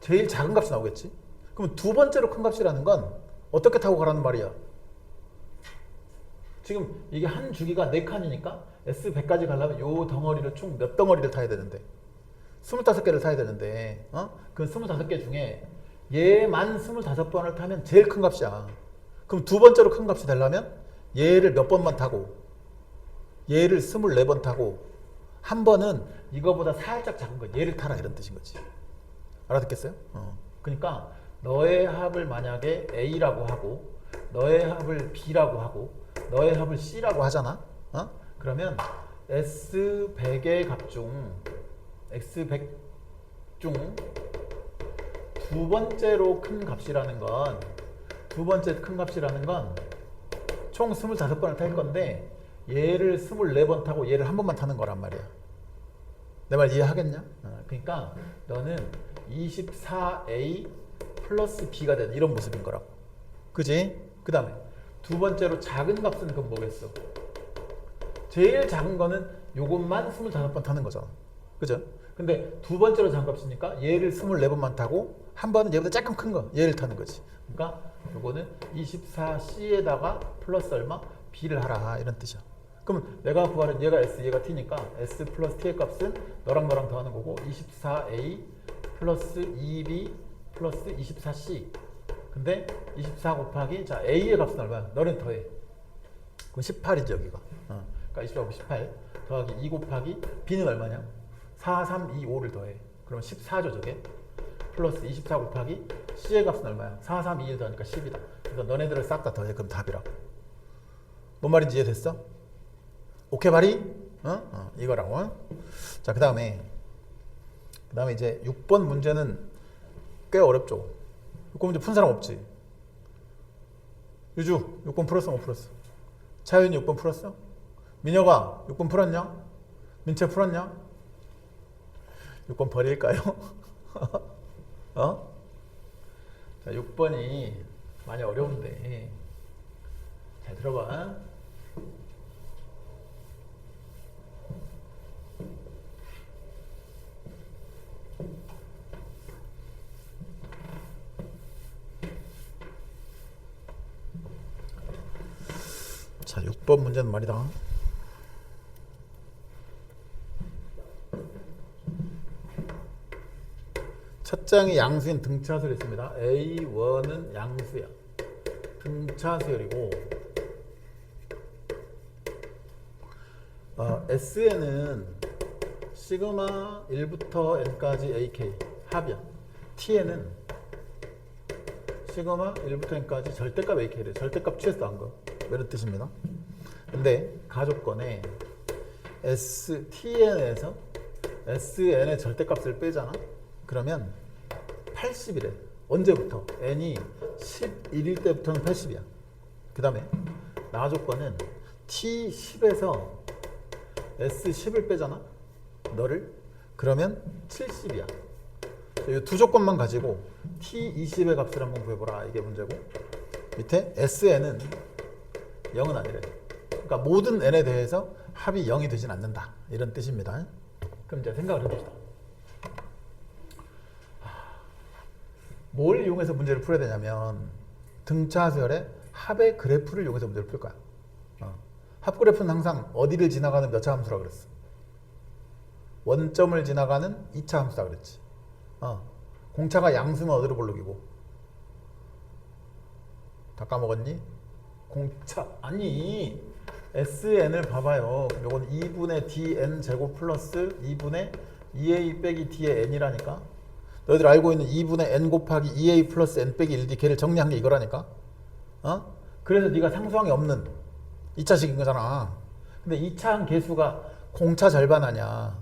제일 작은 값이 나오겠지. 그럼 두 번째로 큰 값이라는 건 어떻게 타고 가라는 말이야? 지금 이게 한 주기가 4칸이니까 S100까지 가려면 요 덩어리를 총 몇 덩어리를 타야 되는데 25개를 타야 되는데 그 25개 중에 얘만 25번을 타면 제일 큰 값이야. 그럼 두 번째로 큰 값이 되려면 얘를 몇 번만 타고 얘를 24번 타고 한 번은 이거보다 살짝 작은 거 얘를 타라 이런 뜻인 거지. 알아듣겠어요? 그러니까 너의 합을 만약에 A라고 하고 너의 합을 B라고 하고 너의 합을 C라고 하잖아. 그러면 S100의 값 중 X100 중 두 번째로 큰 값이라는 건 두 번째 큰 값이라는 건 총 25번을 탈 건데 얘를 24번 타고 얘를 한 번만 타는 거란 말이야. 내 말 이해하겠냐? 그러니까 너는 24A 플러스 B가 된 이런 모습인 거라고. 그지? 그 다음에 두 번째로 작은 값은 그건 뭐겠어? 제일 작은 거는 요것만 25번 타는 거잖아. 그죠? 근데 두 번째로 작은 값이니까 얘를 24번만 타고 한 번은 얘보다 조금 큰 거 얘를 타는 거지. 그러니까 요거는 24C에다가 플러스 얼마? B를 하라 이런 뜻이야. 그럼 내가 구하는 얘가 S, 얘가 T니까 S 플러스 T의 값은 너랑 더하는 거고 24A 플러스 2B 플러스 24C. 근데 24 곱하기 자 A의 값은 얼마야? 너는 더해. 그럼 18이지 여기가. 그러니까 24 곱하기 18 더하기 2 곱하기 B는 얼마냐? 4, 3, 2, 5를 더해. 그럼 14죠 저게. 플러스 24 곱하기 C의 값은 얼마야? 4, 3, 2, 1 더하니까 10이다. 그래서 너네들을 싹 다 더해. 그럼 답이라고. 뭔 말인지 이해됐어? 오케이 바리? 이거라고. 자, 그 다음에 이제 6번 문제는 꽤 어렵죠. 6번 문제 푼 사람 없지? 유주 6번 풀었어 못 풀었어? 차윤이 6번 풀었어? 민혁아 6번 풀었냐? 민채 풀었냐? 6번 버릴까요? 자, 6번이 많이 어려운데 잘 들어봐. 자, 6번 문제는 말이다. 첫 장이 양수인 등차수열이 있습니다. A1은 양수야. 등차수열이고 S에는 시그마 1부터 n까지 AK 합이야. T에는 시그마 1부터 n까지 절대값 AK래. 절대값 취해서 한 거. 이런 뜻입니다. 근데 가조건에 STN에서 SN의 절대값을 빼잖아. 그러면 80이래. 언제부터? n이 11일 때부터는 80이야. 그 다음에 나조건은 T10에서 S10을 빼잖아. 너를. 그러면 70이야. 이 두 조건만 가지고 T20의 값을 한번 구해보라. 이게 문제고. 밑에 SN은 0은 아니래. 그러니까 모든 n에 대해서 합이 0이 되진 않는다. 이런 뜻입니다. 그럼 이제 생각을 해봅시다. 뭘 이용해서 문제를 풀어야 되냐면 등차수열의 합의 그래프를 이용해서 문제를 풀 거야. 합 그래프는 항상 어디를 지나가는 몇 차 함수라고 그랬어? 원점을 지나가는 2차 함수라 그랬지. 공차가 양수면 어디로 볼록이고? 다 까먹었니? 공차 아니 SN을 봐봐요. 요건 2분의 DN 제곱 플러스 2분의 2A 빼기 D의 N이라니까. 너희들 알고 있는 2분의 N 곱하기 2A 플러스 N 빼기 1D 걔를 정리한 게 이거라니까. 그래서 네가 상수항이 없는 2차식인 거잖아. 근데 2차항 개수가 공차 절반 하냐.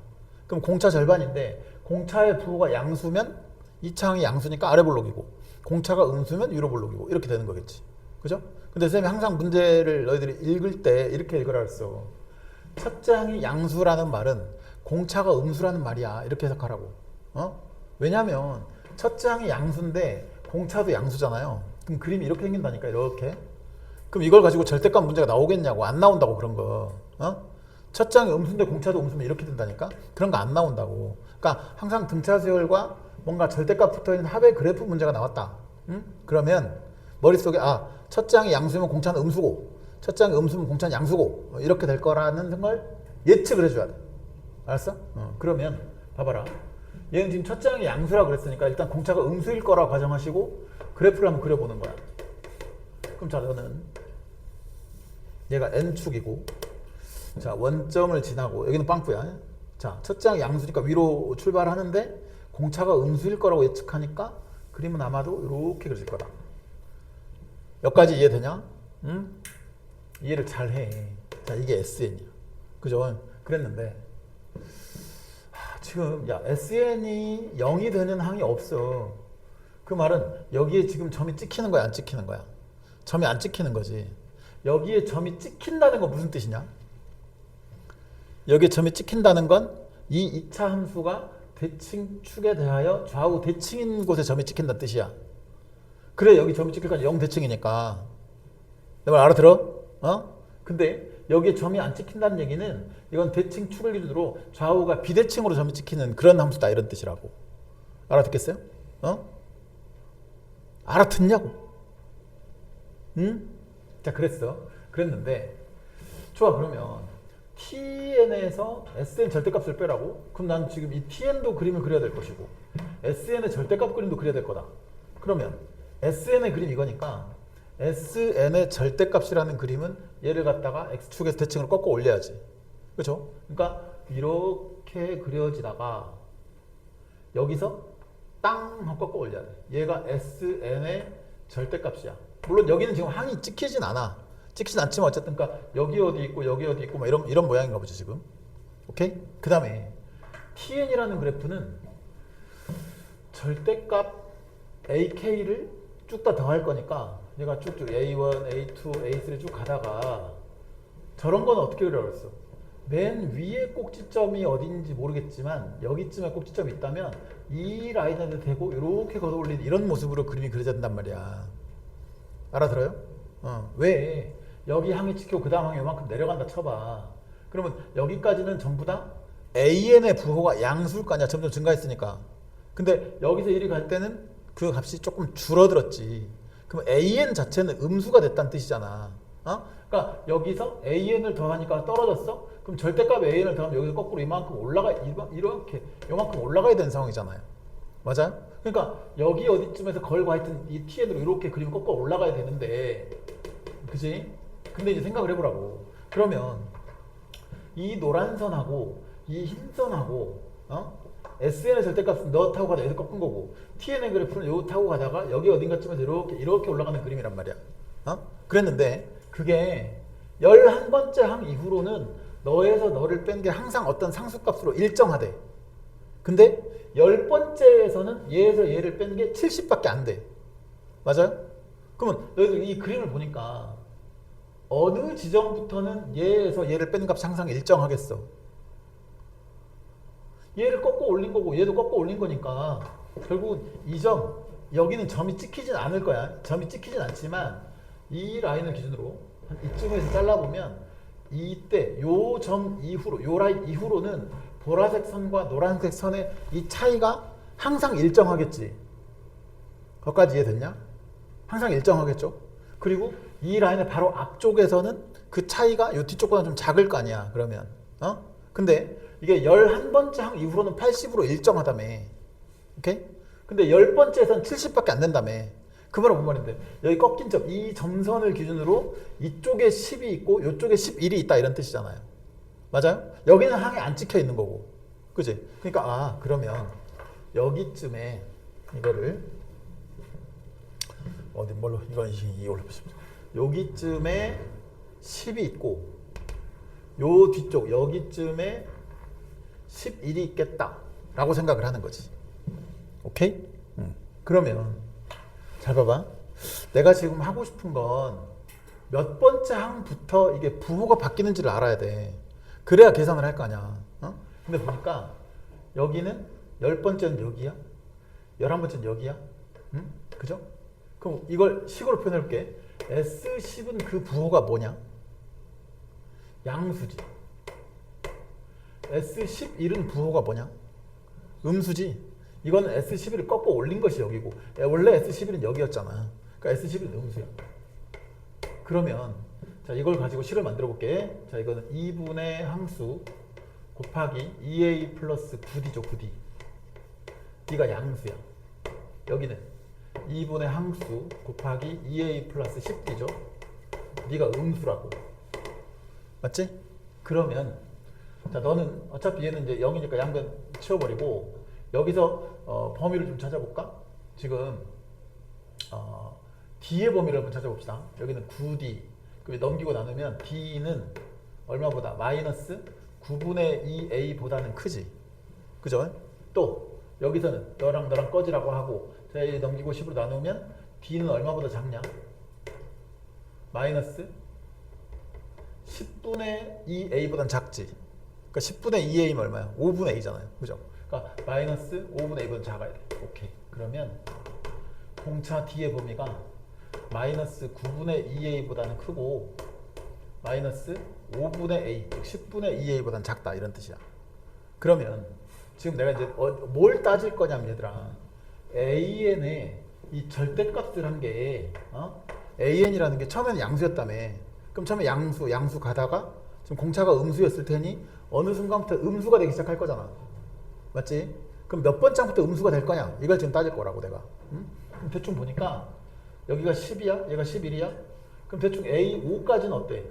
그럼 공차 절반인데 공차의 부호가 양수면 이 창이 양수니까 아래 볼록이고 공차가 음수면 위로 볼록이고 이렇게 되는 거겠지. 그죠? 근데 쌤이 항상 문제를 너희들이 읽을 때 이렇게 읽으라 했어. 첫 장이 양수라는 말은 공차가 음수라는 말이야. 이렇게 해석하라고. 왜냐면 첫 장이 양수인데 공차도 양수잖아요. 그럼 그림이 이렇게 생긴다니까. 이렇게. 그럼 이걸 가지고 절대값 문제가 나오겠냐고. 안 나온다고 그런 거. 첫 장이 음수인데 공차도 음수면 이렇게 된다니까. 그런 거 안 나온다고. 그러니까 항상 등차 수열과 뭔가 절대값 붙어있는 합의 그래프 문제가 나왔다. 그러면 머릿속에 첫 장이 양수면 공차는 음수고 첫 장이 음수면 공차는 양수고 이렇게 될 거라는 걸 예측을 해줘야 돼. 알았어? 그러면 봐봐라. 얘는 지금 첫 장이 양수라고 그랬으니까 일단 공차가 음수일 거라고 가정하시고 그래프를 한번 그려보는 거야. 그럼 자, 너는 얘가 n축이고 자, 원점을 지나고 여기는 빵꾸야. 자, 첫 장이 양수니까 위로 출발하는데 공차가 음수일 거라고 예측하니까 그림은 아마도 이렇게 그려질 거다. 여기까지 이해되냐? 응? 이해를 잘 해. 자, 이게 SN이야. 그죠? 그랬는데 지금 SN이 0이 되는 항이 없어. 그 말은 여기에 지금 점이 찍히는 거야, 안 찍히는 거야? 점이 안 찍히는 거지. 여기에 점이 찍힌다는 건 무슨 뜻이냐? 여기에 점이 찍힌다는 건 이 2차 함수가 대칭축에 대하여 좌우 대칭인 곳에 점이 찍힌다는 뜻이야. 그래, 여기 점이 찍힐 건 0 대칭이니까. 내 말 알아들어? 근데 여기에 점이 안 찍힌다는 얘기는 이건 대칭축을 기준으로 좌우가 비대칭으로 점이 찍히는 그런 함수다, 이런 뜻이라고. 알아듣겠어요? 알아듣냐고? 응? 자, 그랬는데 좋아. 그러면 TN에서 SN 절대값을 빼라고? 그럼 난 지금 이 TN도 그림을 그려야 될 것이고 SN의 절대값 그림도 그려야 될 거다. 그러면 SN의 그림 이거니까 SN의 절대값이라는 그림은 얘를 갖다가 X축에서 대칭으로 꺾어 올려야지. 그렇죠? 그러니까 이렇게 그려지다가 여기서 땅 하고 꺾어 올려야 돼. 얘가 SN의 절대값이야. 물론 여기는 지금 항이 찍히진 않아. 찍히진 않지만 어쨌든 그러니까 여기 어디 있고 여기 어디 있고 막 이런 모양인가 보죠 지금. 오케이? 그 다음에 TN이라는 그래프는 절대값 AK를 쭉 다 더할 거니까 얘가 쭉쭉 A1, A2, A3 쭉 가다가 저런 건 어떻게 그려라고 했어? 맨 위에 꼭지점이 어딘지 모르겠지만 여기쯤에 꼭지점이 있다면 이 라인에 대고 이렇게 걷어올리는 이런 모습으로 그림이 그려져 된단 말이야. 알아들어요? 왜? 여기 항이 찍히고 그 다음 항이 요만큼 내려간다 쳐봐. 그러면 여기까지는 전부 다 AN의 부호가 양수일 거 아니야. 점점 증가했으니까. 근데 여기서 이리 갈 때는 그 값이 조금 줄어들었지. 그럼 AN 자체는 음수가 됐다는 뜻이잖아. 그러니까 여기서 AN을 더하니까 떨어졌어? 그럼 절대값 AN을 더하면 여기서 거꾸로 이만큼 이렇게 요만큼 올라가야 되는 상황이잖아요. 맞아요? 그러니까 여기 어디쯤에서 걸고 하여튼 이 TN으로 이렇게 그림 꺾어 올라가야 되는데, 그지? 근데 이제 생각을 해보라고. 그러면 이 노란 선하고 이 흰 선하고 SN의 절대값은 너 타고 가다 여기서 꺾은 거고 TN의 그래프는 요 타고 가다가 여기 어딘가쯤에서 이렇게 올라가는 그림이란 말이야. 그랬는데 그게 11번째 항 이후로는 너에서 너를 뺀 게 항상 어떤 상수값으로 일정하대. 근데 10번째에서는 얘에서 얘를 뺀 게 70밖에 안 돼. 맞아요? 그러면 너희들 이 그림을 보니까 어느 지점부터는 얘에서 얘를 뺀 값이 항상 일정하겠어. 얘를 꺾어 올린 거고 얘도 꺾어 올린 거니까 결국 이 점, 여기는 점이 찍히진 않을 거야. 점이 찍히진 않지만 이 라인을 기준으로 한 이쯤에서 잘라보면 이때 요 점 이후로, 요 라인 이후로는 보라색 선과 노란색 선의 이 차이가 항상 일정하겠지. 거기까지 이해됐냐? 항상 일정하겠죠. 그리고 이 라인의 바로 앞쪽에서는 그 차이가 요 뒤쪽보다 좀 작을 거 아니야. 그러면 근데 이게 11번째 항 이후로는 80으로 일정하다며. 오케이? 근데 10번째에서는 70밖에 안 된다며. 그 말은 뭔 말인데, 여기 꺾인 점, 이 점선을 기준으로 이쪽에 10이 있고 이쪽에 11이 있다, 이런 뜻이잖아요. 맞아요? 여기는 항이 안 찍혀 있는 거고. 그지? 그러니까 그러면 여기쯤에 이거를 어디 뭘로 이건 이 올려보십시오. 여기쯤에 10이 있고 요 뒤쪽 여기쯤에 11이 있겠다 라고 생각을 하는 거지. 오케이? 그러면 잘 봐봐. 내가 지금 하고 싶은 건 몇 번째 항부터 이게 부호가 바뀌는지를 알아야 돼. 그래야 계산을 할 거 아니야. 근데 보니까 여기는 10번째는 여기야, 11번째는 여기야. 그죠? 그럼 이걸 식으로 표현해 볼게. S10은 그 부호가 뭐냐? 양수지. S11은 부호가 뭐냐? 음수지. 이거는 S11을 꺾어 올린 것이 여기고, 원래 S11은 여기였잖아. 그러니까 S11은 음수야. 그러면 자, 이걸 가지고 식을 만들어 볼게. 자, 이거는 2분의 항수 곱하기 2a 플러스 9d죠. 9d. d가 양수야. 여기는 2분의 항수 곱하기 2a 플러스 10d죠. d가 음수라고. 맞지? 그러면 자, 너는 어차피 얘는 이제 0이니까 양변 치워버리고 여기서 범위를 좀 찾아볼까? 지금 D의 범위를 한번 찾아봅시다. 여기는 9D. 그럼 넘기고 나누면 D는 얼마보다? 마이너스 9분의 2A보다는 크지. 그죠? 또 여기서는 너랑 꺼지라고 하고 자, 넘기고 10으로 나누면 D는 얼마보다 작냐? 마이너스 10분의 2A보다는 작지. 그러니까 10분의 2A면 얼마야? 5분의 A잖아요. 그죠? 그러니까 마이너스 5분의 A보다 작아야 돼. 오케이. 그러면 공차 D의 범위가 마이너스 9분의 2A보다는 크고 마이너스 5분의 A, 즉 10분의 2A보다는 작다. 이런 뜻이야. 그러면 지금 내가 이제 뭘 따질 거냐면 얘들아, AN의 이 절대값을 한 게 AN이라는 게 처음에는 양수였다며. 그럼 처음에 양수 가다가 지금 공차가 음수였을 테니 어느 순간부터 음수가 되기 시작할 거잖아. 맞지? 그럼 몇 번째부터 음수가 될 거냐? 이걸 지금 따질 거라고 내가. 그럼 대충 보니까 여기가 10이야? 얘가 11이야? 그럼 대충 A5까지는 어때?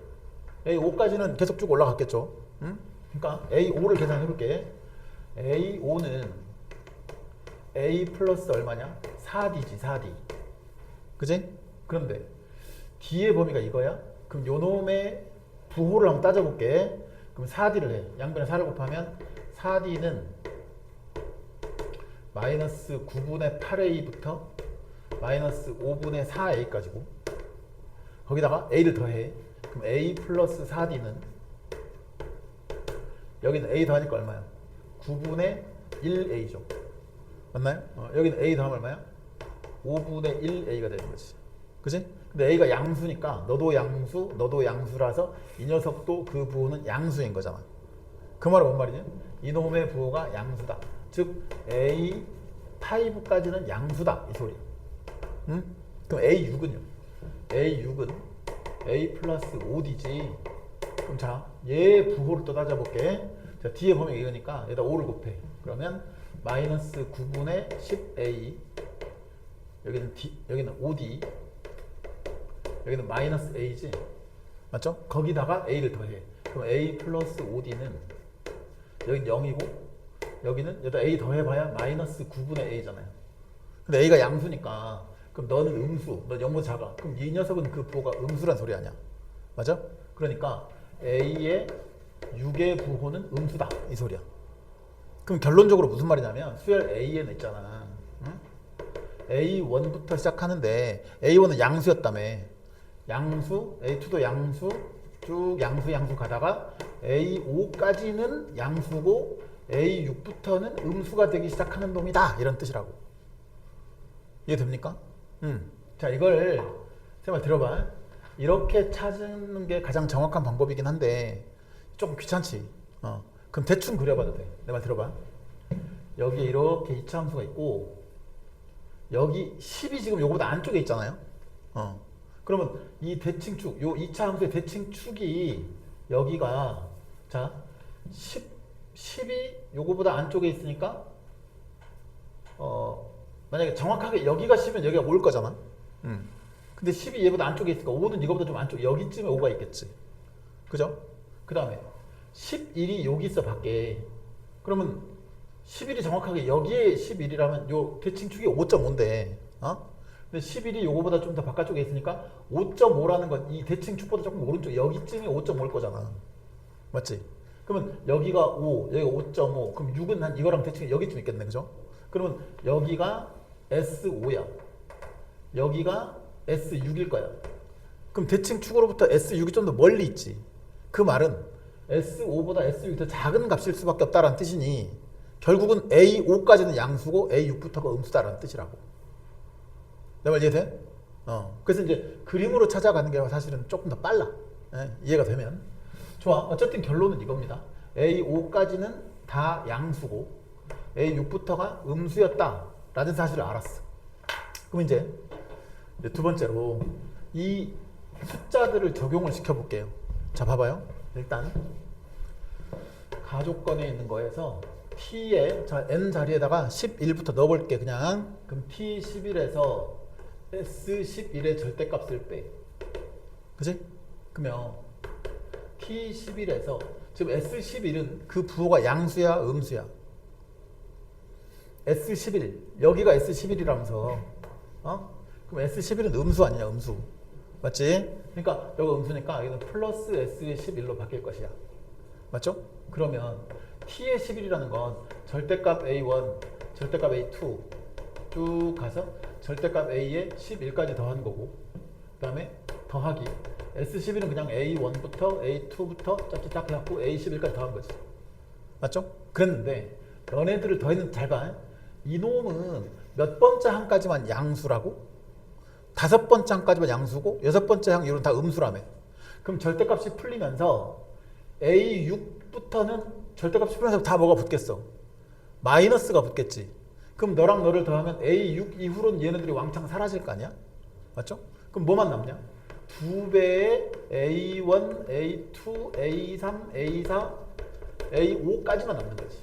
A5까지는 계속 쭉 올라갔겠죠? 그러니까 A5를 계산해 볼게. A5는 A 플러스 얼마냐? 4D지, 4D. 그지? 그런데 D의 범위가 이거야? 그럼 요 놈의 부호를 한번 따져볼게. 그럼 4D를 해. 양변에 4를 곱하면 4D는 마이너스 9분의 8A부터 마이너스 5분의 4A까지고 거기다가 A를 더해. 그럼 A 플러스 4D는 여기는 A 더하니까 얼마야? 9분의 1A죠. 맞나요? 여기는 A 더하면 얼마야? 5분의 1A가 되는 거지. 그치? 근데 A가 양수니까 너도 양수, 너도 양수라서 이 녀석도 그 부호는 양수인 거잖아. 그 말은 뭔 말이냐? 이놈의 부호가 양수다. 즉 A 타입까지는 양수다. 이 소리. 응? 그럼 A6은요? A6은 A 플러스 5D지. 그럼 자, 얘 부호를 또 따져볼게. 자, D의 범위가 이거니까 여기다 5를 곱해. 그러면 마이너스 9분의 10A, 여기는 5D, 여기는 마이너스 A지. 맞죠? 거기다가 A를 더해. 그럼 A 플러스 5D는 여기는 0이고 여기는 여기다 A 더해봐야 마이너스 9분의 A잖아요. 근데 A가 양수니까 그럼 너는 음수, 너 0보다 작아. 그럼 이 녀석은 그 부호가 음수란 소리 아니야. 맞아? 그러니까 A의 6의 부호는 음수다. 이 소리야. 그럼 결론적으로 무슨 말이냐면 수열 AN 있잖아. 응? A1부터 시작하는데 A1은 양수였다며. 양수, A2도 양수, 쭉 양수 가다가 A5까지는 양수고 A6부터는 음수가 되기 시작하는 놈이다. 이런 뜻이라고. 이해됩니까? 자, 이걸 제발 들어봐. 이렇게 찾는 게 가장 정확한 방법이긴 한데 조금 귀찮지. 그럼 대충 그려봐도 돼. 내 말 들어봐. 여기에 이렇게 2차 함수가 있고 여기 10이 지금 요거보다 안쪽에 있잖아요. 그러면 이 대칭축, 요 2차 함수의 대칭축이 여기가 자 10이 요거보다 안쪽에 있으니까 만약에 정확하게 여기가 10이면 여기가 5일 거잖아. 근데 10이 얘보다 안쪽에 있으니까 5는 이거보다 좀 안쪽, 여기쯤에 5가 있겠지. 그죠? 그 다음에 11이 여기 있어 밖에. 그러면 11이 정확하게 여기에 11이라면 요 대칭축이 5.5인데 근데 11이 요거보다 좀 더 바깥쪽에 있으니까 5.5라는 건 이 대칭축보다 조금 오른쪽 여기쯤이 5.5일 거잖아. 맞지? 그러면 여기가 5, 여기가 5.5. 그럼 6은 한 이거랑 대충 여기쯤 있겠네. 그죠? 그러면 여기가 S5야. 여기가 S6일 거야. 그럼 대칭 축으로부터 S6이 좀 더 멀리 있지. 그 말은 S5보다 S6이 더 작은 값일 수밖에 없다라는 뜻이니 결국은 A5까지는 양수고 A6부터가 음수다라는 뜻이라고. 내 말 이해돼? 그래서 이제 그림으로 찾아가는 게 사실은 조금 더 빨라. 예, 이해가 되면. 좋아. 어쨌든 결론은 이겁니다. A5까지는 다 양수고 A6부터가 음수였다라는 사실을 알았어. 그럼 이제 두 번째로 이 숫자들을 적용을 시켜볼게요. 자, 봐봐요. 일단 가족권에 있는 거에서 T에 자 N 자리에다가 11부터 넣어볼게. 그냥. 그럼 T11에서 S11의 절대값을 빼. 그치? 그러면 T11에서 지금 S11은 그 부호가 양수야 음수야? S11 여기가 S11이라면서 그럼 S11은 음수 아니냐? 음수. 맞지? 그러니까 여기가 음수니까 여기는 플러스 S의 11로 바뀔 것이야. 맞죠? 그러면 T의 11이라는 건 절대값 A1, 절대값 A2 쭉 가서 절대값 A에 11까지 더한 거고 그 다음에 더하기 S11은 그냥 A1부터 A2부터 짝짝짝 해갖고 A11까지 더한 거지. 맞죠? 그랬는데 너네들을 더했는데 잘 봐. 이놈은 몇 번째 항까지만 양수라고? 다섯 번째 항까지만 양수고 여섯 번째 항 이런 다 음수라며. 그럼 절대값이 풀리면서 A6부터는 절대값이 풀리면서 다 뭐가 붙겠어? 마이너스가 붙겠지. 그럼 너랑 너를 더하면 A6 이후로는 얘네들이 왕창 사라질 거 아니야? 맞죠? 그럼 뭐만 남냐? 2배의 A1, A2, A3, A4, A5까지만 남는 거지.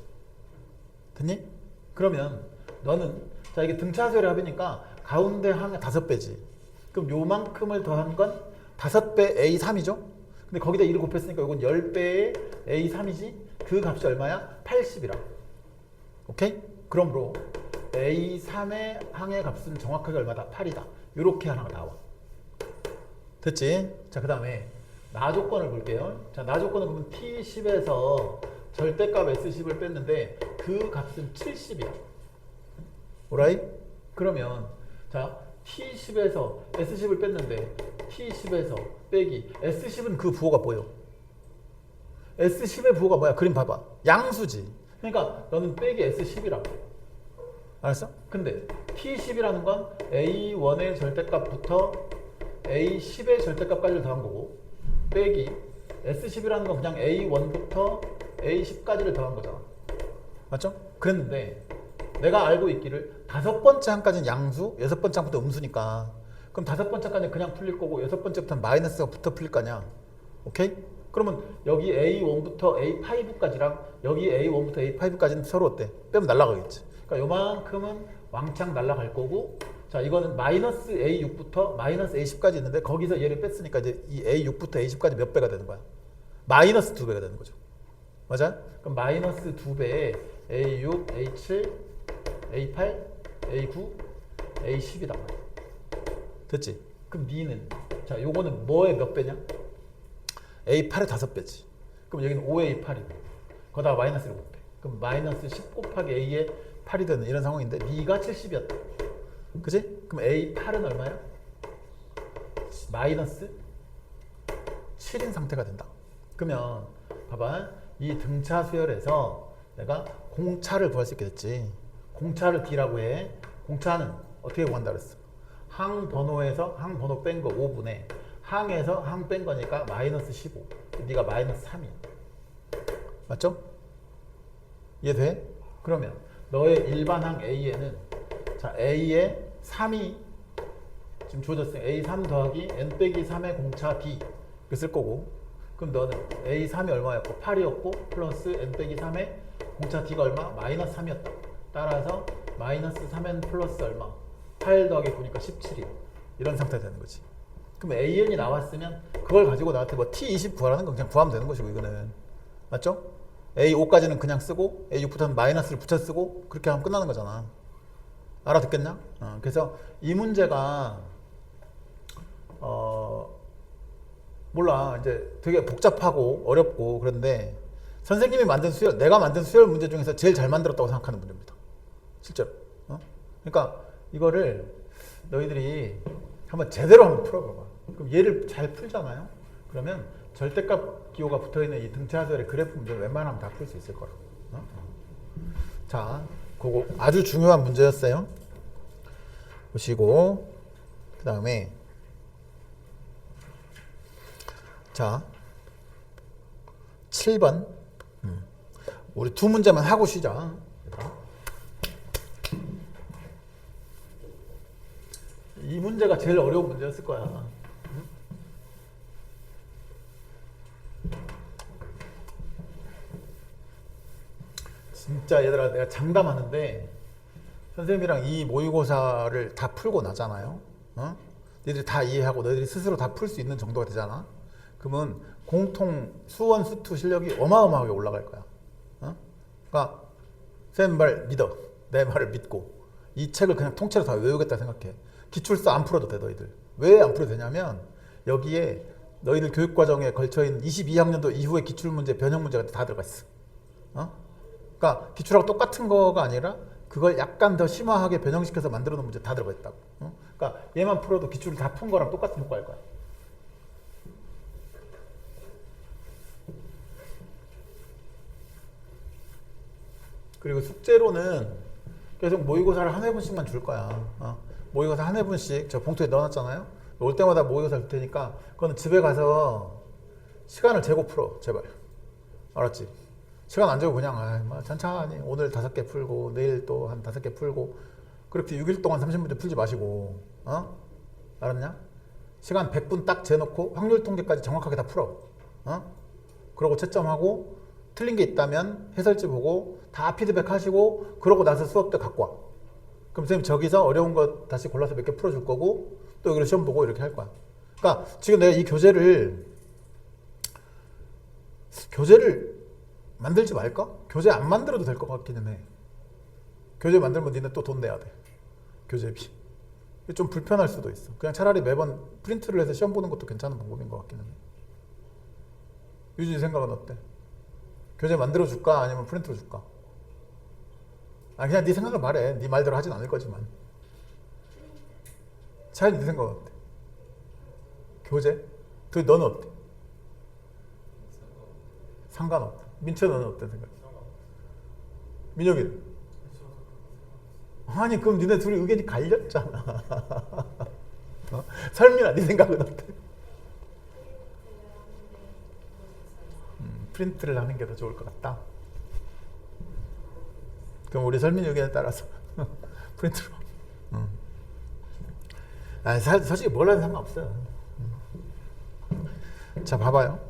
됐니? 그러면 너는 자 이게 등차수열의 합이니까 가운데 항의 5배지. 그럼 요만큼을 더한 건 5배 A3이죠? 근데 거기다 1을 곱했으니까 이건 10배의 A3이지? 그 값이 얼마야? 80이라. 오케이? 그러므로 A3의 항의 값은 정확하게 얼마다? 8이다. 이렇게 하나가 나와. 됐지? 자, 그 다음에 나조건을 볼게요. 자, 나조건은 그러면 T10에서 절대값 S10을 뺐는데 그 값은 70이야. 오라이? 그러면 자, T10에서 S10을 뺐는데 T10에서 빼기 S10은 그 부호가 뭐예요? S10의 부호가 뭐야? 그림 봐봐. 양수지. 그러니까 너는 빼기 S10이라고. 알았어? 근데 T10이라는 건 A1의 절대값부터 A10의 절대값까지를 더한 거고 빼기 S10이라는 건 그냥 A1부터 A10까지를 더한 거잖아. 맞죠? 그랬는데 내가 알고 있기를 다섯 번째 항까지는 양수, 여섯 번째 항부터 음수니까 그럼 다섯 번째 항까지는 그냥 풀릴 거고 여섯 번째부터는 마이너스가 붙어 풀릴 거 아니야. 오케이? 그러면 여기 A1부터 A5까지랑 여기 A1부터 A5까지는 서로 어때? 빼면 날아가겠지. 그러니까 요만큼은 왕창 날아갈 거고 자 이거는 마이너스 A6부터 마이너스 A10까지 있는데 거기서 얘를 뺐으니까 이제 이 A6부터 A10까지 몇 배가 되는 거야? 마이너스 2배가 되는 거죠. 맞아? 그럼 마이너스 2배에 A6, A7, A8, A9, A10이다. 됐지? 그럼 니는 자 요거는 뭐의 몇 배냐? A8의 5배지. 그럼 여기는 5의 A8이고 거기다가 마이너스를 곱해. 그럼 마이너스 10 곱하기 A의 8이 되는 이런 상황인데 B가 70이었다. 그치? 그럼 A8은 얼마야? 마이너스 7인 상태가 된다. 그러면 봐봐. 이 등차 수열에서 내가 공차를 구할 수 있게 됐지. 공차를 D라고 해. 공차는 어떻게 구한다 그랬어? 항 번호에서 항 번호 뺀 거 5분의 항에서 항 뺀 거니까 마이너스 15. 네가 마이너스 3이야. 맞죠? 이해돼? 그러면 너의 일반 항 A에는 자 A에 3이 지금 주어졌으니까 A3 더하기 N 빼기 3의 공차 D 이렇게 쓸 거고 그럼 너는 A3이 얼마였고 8이었고 플러스 N 빼기 3의 공차 D가 얼마? 마이너스 3이었다. 따라서 마이너스 3N 플러스 얼마? 8 더하기 9니까 17이 이런 상태가 되는 거지. 그럼 AN이 나왔으면 그걸 가지고 나한테 뭐 T20 구하라는 건 그냥 구하면 되는 것이고 이거는 맞죠? A5까지는 그냥 쓰고 A6부터는 마이너스를 붙여 쓰고 그렇게 하면 끝나는 거잖아. 알아듣겠냐? 그래서 이 문제가 몰라. 이제 되게 복잡하고 어렵고 그런데 선생님이 만든 수열, 내가 만든 수열 문제 중에서 제일 잘 만들었다고 생각하는 문제입니다. 실제로. 그러니까 이거를 너희들이 한번 제대로 한번 풀어봐봐. 그럼 얘를 잘 풀잖아요. 그러면 절대값 기호가 붙어있는 이 등차 하수열의 그래프 문제 웬만하면 다 풀 수 있을 거라고. 자, 그거 아주 중요한 문제였어요. 보시고 그 다음에 자 7번 우리 두 문제만 하고 쉬자. 이 문제가 제일 어려운 문제였을 거야. 진짜 얘들아 내가 장담하는데 선생님이랑 이 모의고사를 다 풀고 나잖아요. 너희들이 다 이해하고 너희들이 스스로 다 풀 수 있는 정도가 되잖아. 그러면 공통 수원 수투 실력이 어마어마하게 올라갈 거야. 그러니까 쌤 말 믿어. 내 말을 믿고 이 책을 그냥 통째로 다 외우겠다 생각해. 기출서 안 풀어도 돼 너희들. 왜 안 풀어도 되냐면 여기에 너희들 교육과정에 걸쳐있는 22학년도 이후의 기출문제, 변형문제가 다 들어가 있어. 그러니까 기출하고 똑같은 거가 아니라 그걸 약간 더 심화하게 변형시켜서 만들어 놓은 문제 다 들어가 있다고. 그러니까 얘만 풀어도 기출을 다 푼 거랑 똑같은 효과일 거야. 그리고 숙제로는 계속 모의고사를 한 회분씩만 줄 거야. 모의고사 한 회분씩 저 봉투에 넣어놨잖아요. 올 때마다 모의고사 줄 테니까 그거는 집에 가서 시간을 재고 풀어. 제발. 알았지? 시간 안 재고 그냥 뭐 천천히 오늘 5개 풀고 내일 또 한 5개 풀고 그렇게 6일 동안 30문제 풀지 마시고 알았냐? 시간 100분 딱 재놓고 확률 통계까지 정확하게 다 풀어. 그러고 채점하고 틀린 게 있다면 해설지 보고 다 피드백 하시고 그러고 나서 수업 때 갖고 와. 그럼 선생님 저기서 어려운 거 다시 골라서 몇 개 풀어줄 거고 또 여기로 시험 보고 이렇게 할 거야. 그러니까 지금 내가 이 교재를 만들지 말까? 교재 안 만들어도 될 것 같기는 해. 교재 만들면 니네 또 돈 내야 돼. 교재비. 좀 불편할 수도 있어. 그냥 차라리 매번 프린트를 해서 시험 보는 것도 괜찮은 방법인 것 같기는 해. 유진이 생각은 어때? 교재 만들어 줄까? 아니면 프린트로 줄까? 그냥 네 생각을 말해. 네 말대로 하진 않을 거지만. 차라리 네 생각은 어때? 교재? 너는 어때? 상관없다. 민철 너는 어떤 생각? 민혁이는? 아니 그럼 니네 둘이 의견이 갈렸잖아. 설민아 네 생각은 어때? 프린트를 하는 게 더 좋을 것 같다. 그럼 우리 설민 의견에 따라서 프린트로. 솔직히 뭘 하든 상관없어요. 자 봐봐요.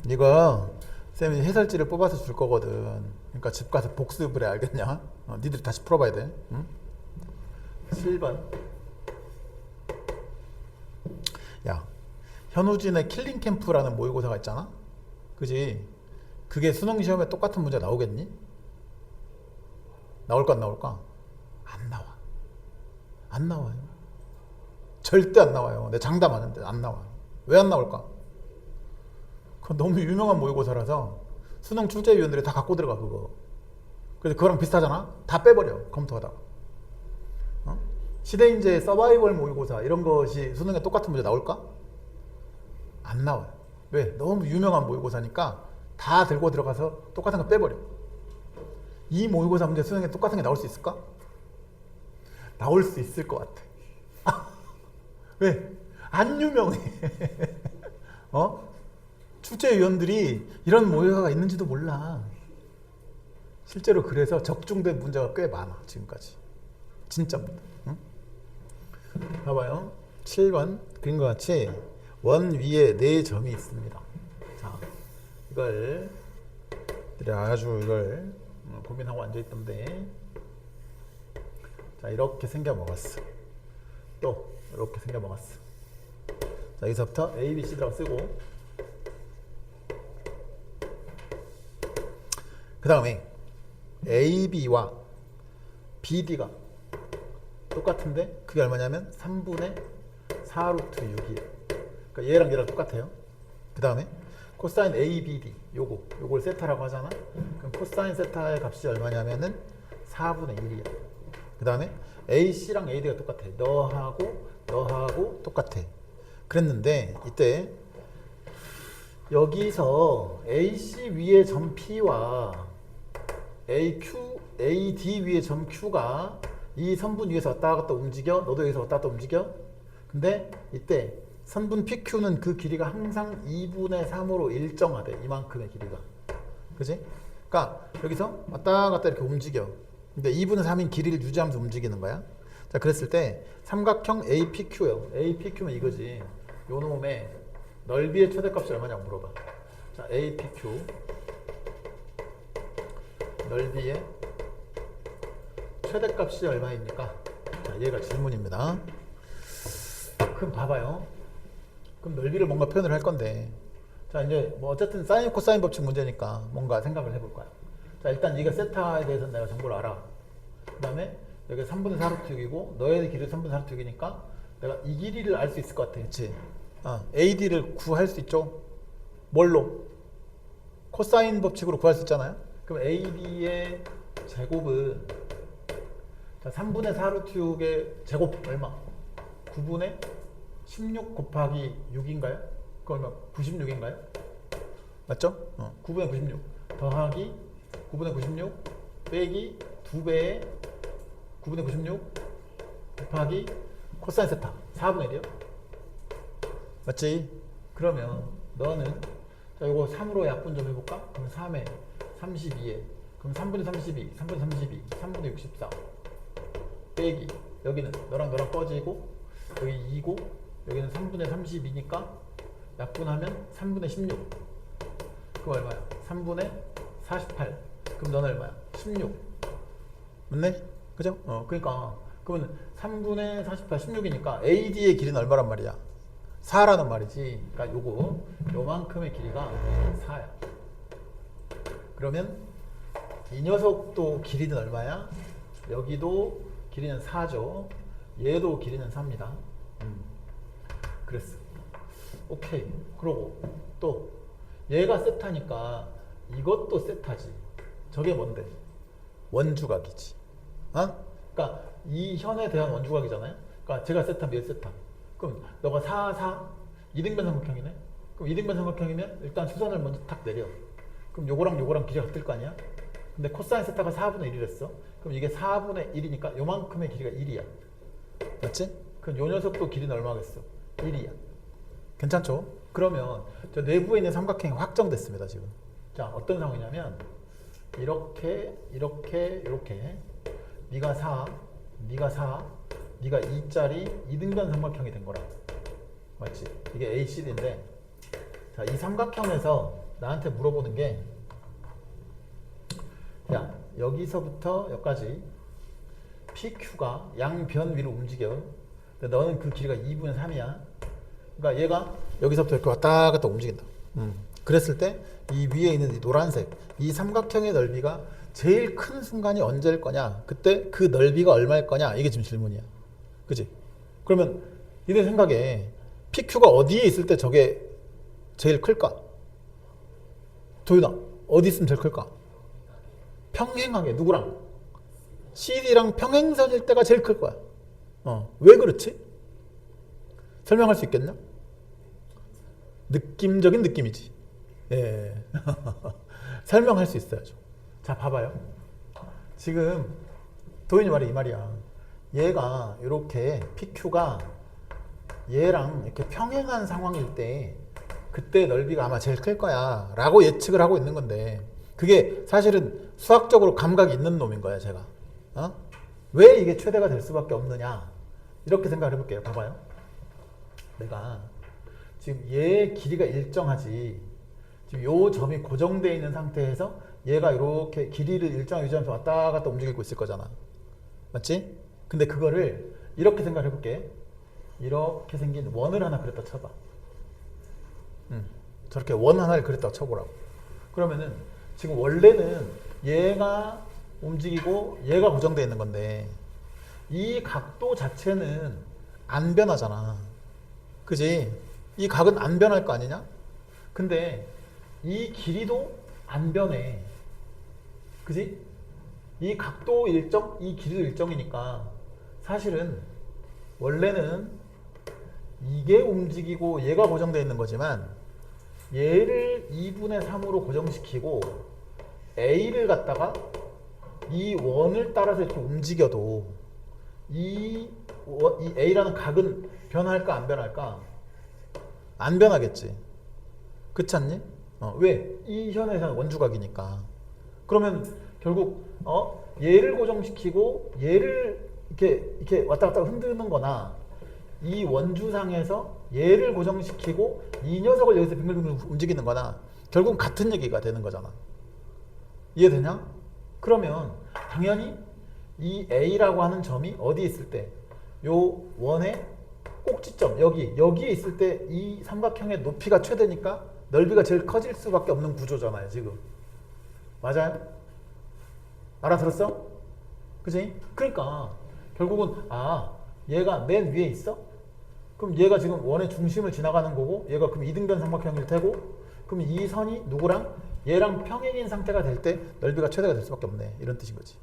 이거 쌤이 해설지를 뽑아서 줄 거거든. 그러니까 집 가서 복습을 해. 알겠냐? 니들이 다시 풀어봐야 돼. 7번. 야, 현우진의 킬링 캠프라는 모의고사가 있잖아. 그지? 그게 수능 시험에 똑같은 문제 나오겠니? 나올까 안 나올까? 안 나와. 안 나와요. 절대 안 나와요. 내 장담하는데 안 나와요. 왜 안 나올까? 그건 너무 유명한 모의고사라서 수능 출제위원들이 다 갖고 들어가 그거. 그래서 그거랑 비슷하잖아. 다 빼버려 검토하다가. 시대인재 서바이벌 모의고사 이런 것이 수능에 똑같은 문제 나올까? 안 나와요. 왜? 너무 유명한 모의고사니까 다 들고 들어가서 똑같은 거 빼버려. 이 모의고사 문제 수능에 똑같은 게 나올 수 있을까? 나올 수 있을 것 같아. 왜? 안 유명해. 출제위원들이 이런 모의고사가 있는지도 몰라. 실제로 그래서 적중된 문제가 꽤 많아 지금까지. 진짜입니다. 봐봐요. 7번 그림과 같이 원 위에 4점이 있습니다. 자, 이걸 고민하고 앉아있던데, 자 이렇게 생겨 먹었어. 또 이렇게 생겨 먹었어. 자 여기서부터 A, B, C라고 쓰고, 그 다음에 A, B와 B, D가 똑같은데 그게 얼마냐면 3분의 4루트 6이에요. 그러니까 얘랑 얘랑 똑같아요. 그 다음에 코사인 ABD 요걸 세타라고 하잖아. 그럼 코사인 세타의 값이 얼마냐면은 4분의 1이야. 그 다음에 AC랑 AD가 똑같아. 너하고 똑같아. 그랬는데 이때 여기서 AC 위의 점 P와 AD 위의 점 Q가 이 선분 위에서 왔다 갔다 움직여. 너도 여기서 왔다 갔다 움직여. 근데 이때 선분 PQ는 그 길이가 항상 2분의 3으로 일정하대. 이만큼의 길이가. 그지? 그러니까 여기서 왔다 갔다 이렇게 움직여. 근데 2분의 3인 길이를 유지하면서 움직이는 거야. 자, 그랬을 때 삼각형 APQ요. APQ면 이거지. 요 놈의 넓이의 최대값이 얼마냐고 물어봐. 자, APQ 넓이의 최대값이 얼마입니까? 자, 얘가 질문입니다. 그럼 봐봐요. 그럼 넓이를 뭔가 표현을 할 건데, 자, 이제 뭐 어쨌든 사인 코사인 법칙 문제니까 뭔가 생각을 해볼 거야. 자, 일단 이게 세타에 대해서 내가 정보를 알아. 그 다음에 여기 3분의 4루트 6이고 너의 길이 3분의 4루트 6이니까 내가 이 길이를 알 수 있을 것 같아. 그치? AD를 구할 수 있죠? 뭘로? 코사인 법칙으로 구할 수 있잖아요. 그럼 AD의 제곱은, 자, 3분의 4루트 6의 제곱 얼마? 9분의 16 곱하기 6인가요? 그 얼마? 96인가요? 맞죠? 9분의 96 더하기 9분의 96 빼기 2배의 9분의 96 곱하기 코사인 세타 4분의 1이요? 맞지? 그러면 너는, 자, 이거 3으로 약분 좀 해볼까? 그럼 3에 32에 그럼 3분의 32 3분의 32 3분의 64 빼기, 여기는 너랑 꺼지고 여기 2고 여기는 3분의 32니까 약분하면 3분의 16. 그럼 얼마야? 3분의 48. 그럼 너는 얼마야? 16. 맞네? 그죠? 그러니까 그러면 3분의 48, 16이니까 AD의 길이는 얼마란 말이야? 4라는 말이지. 그러니까 요만큼의 길이가 4야. 그러면 이 녀석도 길이는 얼마야? 여기도 길이는 4죠. 얘도 길이는 4입니다. 그랬어. 오케이. 그러고 또 얘가 세타니까 이것도 세타지. 저게 뭔데? 원주각이지. 그러니까 이 현에 대한 원주각이잖아요. 그러니까 제가 세타, 얘 세타. 그럼 너가 4, 2등변 삼각형이네. 그럼 2등변 삼각형이면 일단 수선을 먼저 탁 내려. 그럼 요거랑 길이가 같을 거 아니야? 근데 코사인 세타가 4분의 1이랬어. 그럼 이게 4분의 1이니까 요만큼의 길이가 1이야. 맞지? 그럼 요 녀석도 길이는 얼마겠어? 1이야. 괜찮죠? 그러면 저 내부에 있는 삼각형이 확정됐습니다, 지금. 자, 어떤 상황이냐면 이렇게 네가 4, 네가 2짜리 2등변 삼각형이 된 거라. 맞지? 이게 ACD인데, 자, 이 삼각형에서 나한테 물어보는 게, 야, 여기서부터 여기까지 PQ가 양변 위로 움직여. 근데 너는 그 길이가 2분의 3이야. 그러니까 얘가 여기서부터 이렇게 왔다 갔다 움직인다. 그랬을 때 이 위에 있는 이 노란색 이 삼각형의 넓이가 제일 큰 순간이 언제일 거냐? 그때 그 넓이가 얼마일 거냐? 이게 지금 질문이야. 그지? 그러면 니네 생각에 PQ가 어디에 있을 때 저게 제일 클까? 도윤아, 어디 있으면 제일 클까? 평행하게 누구랑? CD랑 평행선일 때가 제일 클 거야. 왜 그렇지? 설명할 수 있겠냐? 느낌적인 느낌이지. 예. 설명할 수 있어야죠. 자, 봐봐요. 지금 도윤이 말이 이 말이야. 얘가 이렇게 PQ가 얘랑 이렇게 평행한 상황일 때 그때 넓이가 아마 제일 클 거야 라고 예측을 하고 있는 건데, 그게 사실은 수학적으로 감각이 있는 놈인 거야, 제가. 왜 이게 최대가 될 수밖에 없느냐, 이렇게 생각을 해볼게요. 봐봐요. 내가 지금 얘의 길이가 일정하지, 지금 요 점이 고정되어 있는 상태에서 얘가 이렇게 길이를 일정하게 유지하면서 왔다 갔다 움직이고 있을 거잖아. 맞지? 근데 그거를 이렇게 생각을 해볼게. 이렇게 생긴 원을 하나 그렸다 쳐봐. 저렇게 원 하나를 그렸다고 쳐보라고. 그러면은 지금 원래는 얘가 움직이고 얘가 고정되어 있는 건데 이 각도 자체는 안 변하잖아. 그지? 이 각은 안 변할 거 아니냐? 근데 이 길이도 안 변해. 그지? 이 각도 일정, 이 길이도 일정이니까 사실은 원래는 이게 움직이고 얘가 고정되어 있는 거지만 얘를 2분의 3으로 고정시키고 A를 갖다가 이 원을 따라서 이렇게 움직여도 이 A라는 각은 변할까 안 변할까? 안 변하겠지. 그렇지 않니? 왜? 이 현에서는 원주각이니까. 그러면 결국 얘를 고정시키고 얘를 이렇게 왔다 갔다 흔드는 거나 이 원주상에서 얘를 고정시키고 이 녀석을 여기서 빙글빙글 움직이는 거나 결국은 같은 얘기가 되는 거잖아. 이해되냐? 그러면 당연히 이 A라고 하는 점이 어디에 있을 때 요 원의 꼭지점 여기에 있을 때 이 삼각형의 높이가 최대니까 넓이가 제일 커질 수밖에 없는 구조잖아요 지금. 맞아요? 알아들었어? 그치? 그러니까 결국은 얘가 맨 위에 있어? 그럼 얘가 지금 원의 중심을 지나가는 거고 얘가 그럼 이등변 삼각형일 테고 그럼 이 선이 누구랑? 얘랑 평행인 상태가 될 때 넓이가 최대가 될 수밖에 없네. 이런 뜻인 거지.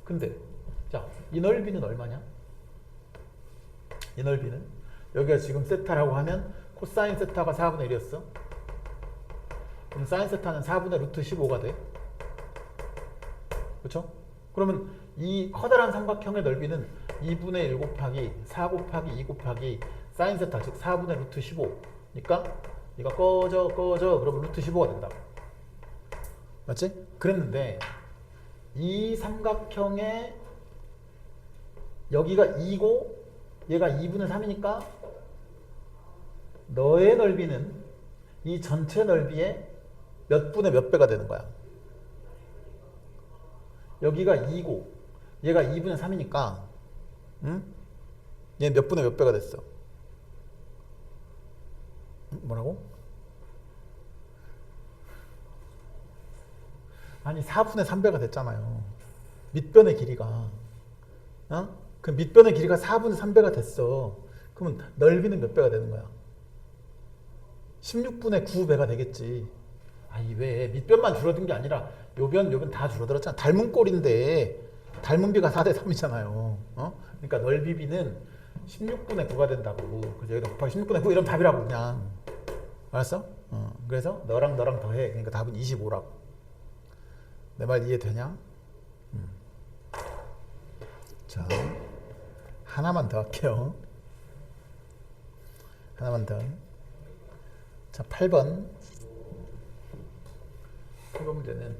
근데 자, 이 넓이는 얼마냐? 이 넓이는 여기가 지금 세타라고 하면 코사인 세타가 4분의 1이었어. 그럼 사인 세타는 4분의 루트 15가 돼. 그렇죠? 그러면 이 커다란 삼각형의 넓이는 2분의 1 곱하기 4 곱하기 2 곱하기 사인 세타 즉 4분의 루트 15니까 이거 꺼져 그러면 루트 15가 된다. 맞지? 그랬는데 이 삼각형의 여기가 2고 얘가 2분의 3이니까 너의 넓이는 이 전체 넓이의 몇 분의 몇 배가 되는 거야. 여기가 2고 얘가 2분의 3이니까 응? 얘 몇 분의 몇 배가 됐어? 뭐라고? 아니 4분의 3배가 됐잖아요. 밑변의 길이가 그 밑변의 길이가 4분의 3배가 됐어. 그러면 넓이는 몇 배가 되는 거야? 16분의 9배가 되겠지. 아니 왜 밑변만 줄어든 게 아니라 요변 다 줄어들었잖아. 닮은 꼴인데 닮은 비가 4대 3이잖아요. 그러니까 넓이비는 16분의 9가 된다고. 그래서 여기다 곱하기 16분의 9 이러면 답이라고 그냥. 알았어? 그래서 너랑 더해. 그러니까 답은 25라고. 내 말 이해되냐? 자, 하나만 더 할게요. 하나만 더. 자, 8번 문제는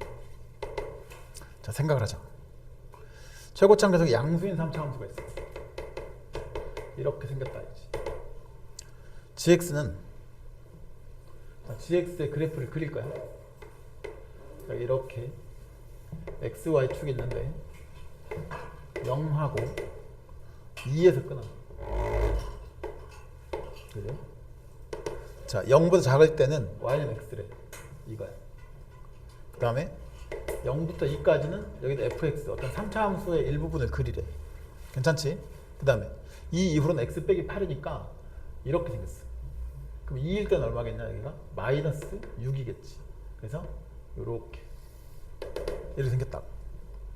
자, 생각을 하자. 최고참 계속에 양수인 3차 함수가 있어. 이렇게 생겼다 이지. gx는 gx의 그래프를 그릴 거야. 자, 이렇게 x, y 축이 있는데 0하고 2에서 끊어. 그죠? 자, 0보다 작을 때는 y는 x래. 이거야. 그 다음에 0부터 2까지는 여기다 fx 어떤 3차 함수의 일부분을 그리래. 괜찮지? 그 다음에 2 이후로는 x 빼기 8이니까 이렇게 생겼어. 그럼 2일 때는 얼마겠냐 여기가? 마이너스 6이겠지. 그래서 요렇게 이렇게 생겼다고.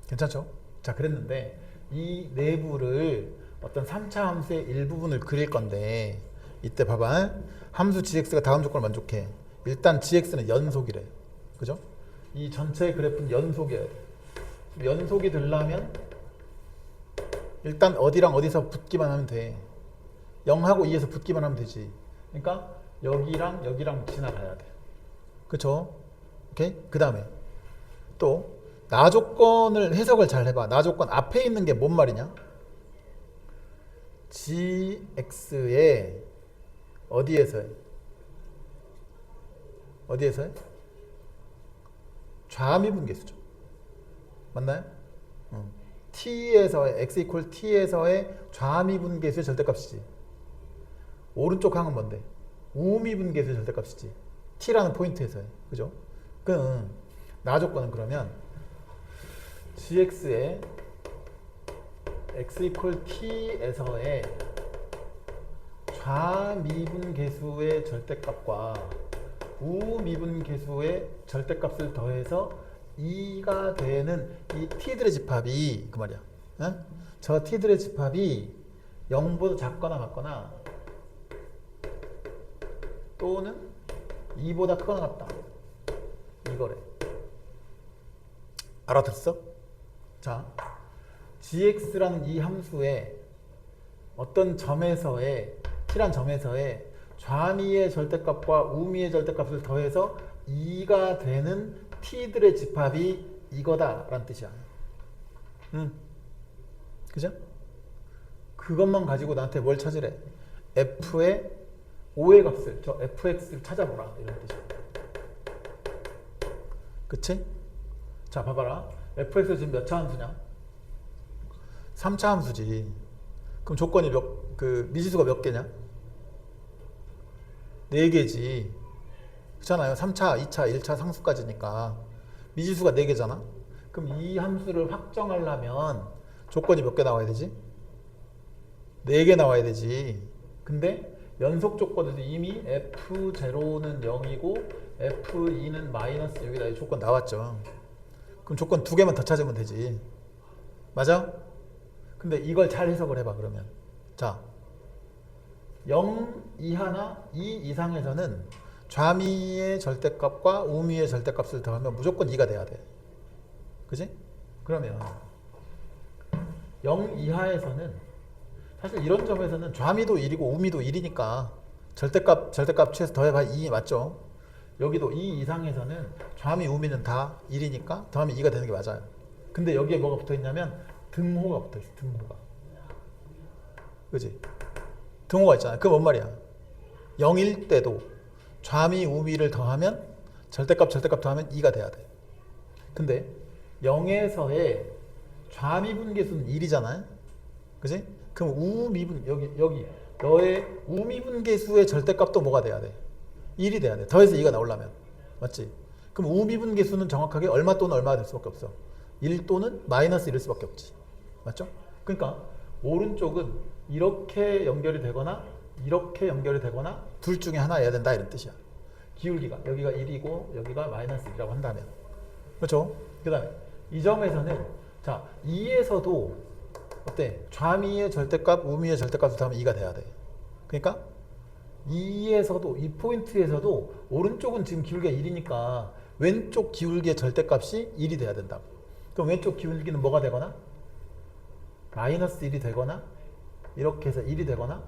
괜찮죠? 자, 그랬는데 이 내부를 어떤 3차 함수의 일부분을 그릴 건데 이때 봐봐. 함수 gx가 다음 조건을 만족해. 일단 gx는 연속이래. 그죠? 이 전체 그래프는 연속이어야 돼. 연속이 되려면 일단 어디랑 어디서 붙기만 하면 돼. 0하고 2에서 붙기만 하면 되지. 그러니까 여기랑 지나가야 돼. 그쵸? 오케이? 그 다음에 또 나 조건을 해석을 잘 해봐. 나 조건 앞에 있는 게 뭔 말이냐? gx의 어디에서의 좌미분계수죠. 맞나요? t에서의 x 이퀄 t에서의 좌미분계수의 절대값이지. 오른쪽 항은 뭔데? 우미분계수의 절대값이지. t라는 포인트에서의. 그죠? 그럼 나 조건은 그러면 gx의 x 이퀄 t에서의 좌미분계수의 절대값과 우미분계수의 절대값을 더해서 2가 되는 이 t들의 집합이 그 말이야. 어? 저 t들의 집합이 0보다 작거나 같거나 또는 2보다 크거나 같다. 이거래. 알아들었어? 자, gx라는 이 함수의 어떤 점에서의 t란 점에서의 좌미의 절대값과 우미의 절대값을 더해서 2가 되는 t들의 집합이 이거다라는 뜻이야. 그죠? 그것만 가지고 나한테 뭘 찾으래? f의 5의 값을, 저 fx를 찾아보라 이런 뜻이야. 그치? 자, 봐봐라. fx 지금 몇 차 함수냐? 3차 함수지. 그럼 조건이 미지수가 몇 개냐? 4개지. 그렇잖아요. 3차, 2차, 1차 상수까지니까 미지수가 4개잖아. 그럼 이 함수를 확정하려면 조건이 몇 개 나와야 되지? 4개 나와야 되지. 근데 연속 조건에서 이미 F0는 0이고 F2는 마이너스 6이다. 이 조건 나왔죠. 그럼 조건 2개만 더 찾으면 되지. 맞아? 근데 이걸 잘 해석을 해봐 그러면. 자, 0 이하나 2 이상에서는 좌미의 절대값과 우미의 절대값을 더하면 무조건 2가 돼야 돼. 그지? 그러면 0 이하에서는 사실 이런 점에서는 좌미도 1이고 우미도 1이니까 절대값 취해서 더해봐 2 맞죠? 여기도 2 이상에서는 좌미 우미는 다 1이니까 더하면 2가 되는 게 맞아요. 근데 여기에 뭐가 붙어있냐면 등호가 붙어있어. 등호가. 그지? 등호가 있잖아. 그게 뭔 말이야? 0일 때도 좌미 우미를 더하면 절대값 더하면 2가 돼야 돼. 근데 0에서의 좌미 분계수는 1이잖아요. 그지? 그럼 우미분 여기 너의 우미분계수의 절대값도 뭐가 돼야 돼? 1이 돼야 돼. 더해서 2가 나오려면. 맞지? 그럼 우미분계수는 정확하게 얼마 또는 얼마가 될 수밖에 없어. 1 또는 마이너스 1일 수밖에 없지. 맞죠? 그러니까 오른쪽은 이렇게 연결이 되거나 이렇게 연결이 되거나 둘 중에 하나여야 된다 이런 뜻이야. 기울기가 여기가 1이고 여기가 마이너스 1이라고 한다면. 그렇죠? 그 다음에 이 점에서는 자 2에서도 어때? 좌미의 절대값, 우미의 절대값을 더하면 2가 돼야 돼. 그러니까 2에서도 이 포인트에서도 오른쪽은 지금 기울기가 1이니까 왼쪽 기울기의 절대값이 1이 돼야 된다. 그럼 왼쪽 기울기는 뭐가 되거나 마이너스 1이 되거나 이렇게 해서 1이 되거나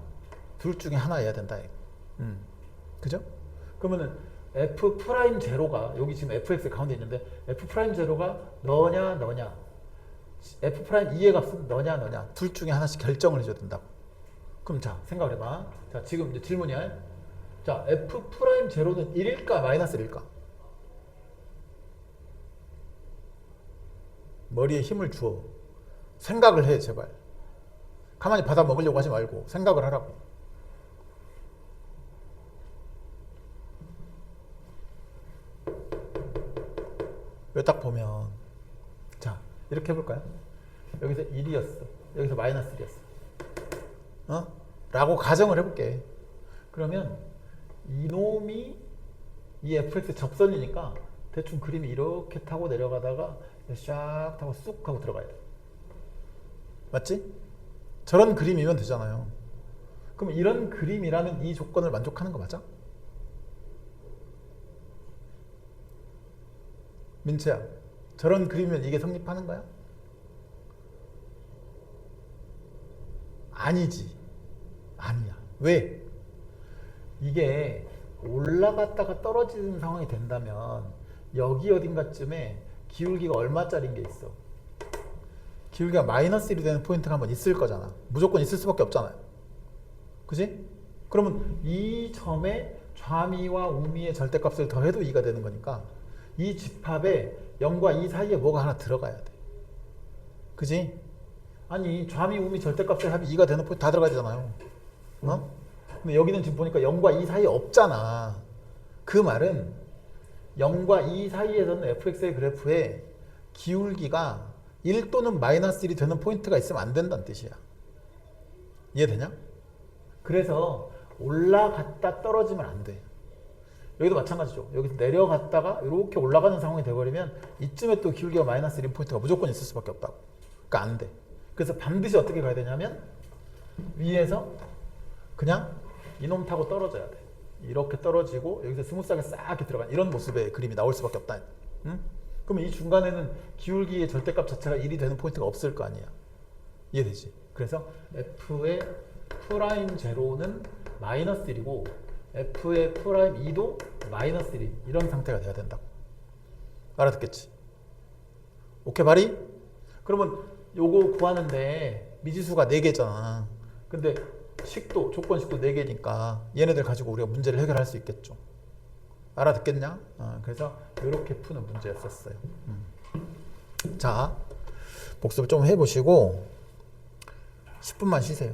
둘 중에 하나여야 된다. 그죠? 그러면은 F'0가 여기 지금 fx 가운데 있는데 F'0가 너냐 F'2의 값은 너냐 둘 중에 하나씩 결정을 해줘야 된다고. 그럼 자 생각을 해봐. 자 지금 이제 질문이야. 자 F'0는 1일까 마이너스 1일까? 머리에 힘을 주어 생각을 해 제발. 가만히 받아 먹으려고 하지 말고 생각을 하라고. 여기 딱 보면 자 이렇게 해볼까요? 여기서 1이었어. 여기서 마이너스 1이었어. 라고 가정을 해볼게. 그러면 이놈이 이 fx 접선이니까 대충 그림이 이렇게 타고 내려가다가 샥 타고 쑥 하고 들어가야 돼. 맞지? 저런 그림이면 되잖아요. 그럼 이런 그림이라면 이 조건을 만족하는 거 맞아? 민채야, 저런 그림이면 이게 성립하는 거야? 아니지. 아니야. 왜? 이게 올라갔다가 떨어지는 상황이 된다면 여기 어딘가쯤에 기울기가 얼마짜리인 게 있어. 기울기가 마이너스 1이 되는 포인트가 한번 있을 거잖아. 무조건 있을 수밖에 없잖아요. 그지? 그러면 이 점에 좌미와 우미의 절대값을 더해도 2가 되는 거니까 이 집합에 0과 2 사이에 뭐가 하나 들어가야 돼. 그지? 아니 좌미 우미 절대값의 합이 2가 되는 포인트 다 들어가야 되잖아요. 근데 여기는 지금 보니까 0과 2 사이에 없잖아. 그 말은 0과 2 사이에서는 fx의 그래프에 기울기가 1 또는 마이너스 1이 되는 포인트가 있으면 안 된다는 뜻이야. 이해되냐? 그래서 올라갔다 떨어지면 안 돼. 여기도 마찬가지죠. 여기서 내려갔다가 이렇게 올라가는 상황이 돼버리면 이쯤에 또 기울기가 마이너스 1인 포인트가 무조건 있을 수밖에 없다고. 그러니까 안 돼. 그래서 반드시 어떻게 가야 되냐면 위에서 그냥 이놈 타고 떨어져야 돼. 이렇게 떨어지고 여기서 스무스하게 싹 이렇게 들어간 이런 모습의 그림이 나올 수밖에 없다. 응? 그러면 이 중간에는 기울기의 절대값 자체가 1이 되는 포인트가 없을 거 아니야. 이해되지? 그래서 f의 프라임 제로는 마이너스 1이고 f의 프라임 2도 마이너스 1 이런 상태가 돼야 된다고. 알아듣겠지? 오케이 바리? 그러면 요거 구하는데 미지수가 4개잖아. 근데 식도, 조건식도 4개니까 얘네들 가지고 우리가 문제를 해결할 수 있겠죠. 알아듣겠냐? 그래서 이렇게 푸는 문제였었어요. 자, 복습을 좀 해보시고 10분만 쉬세요.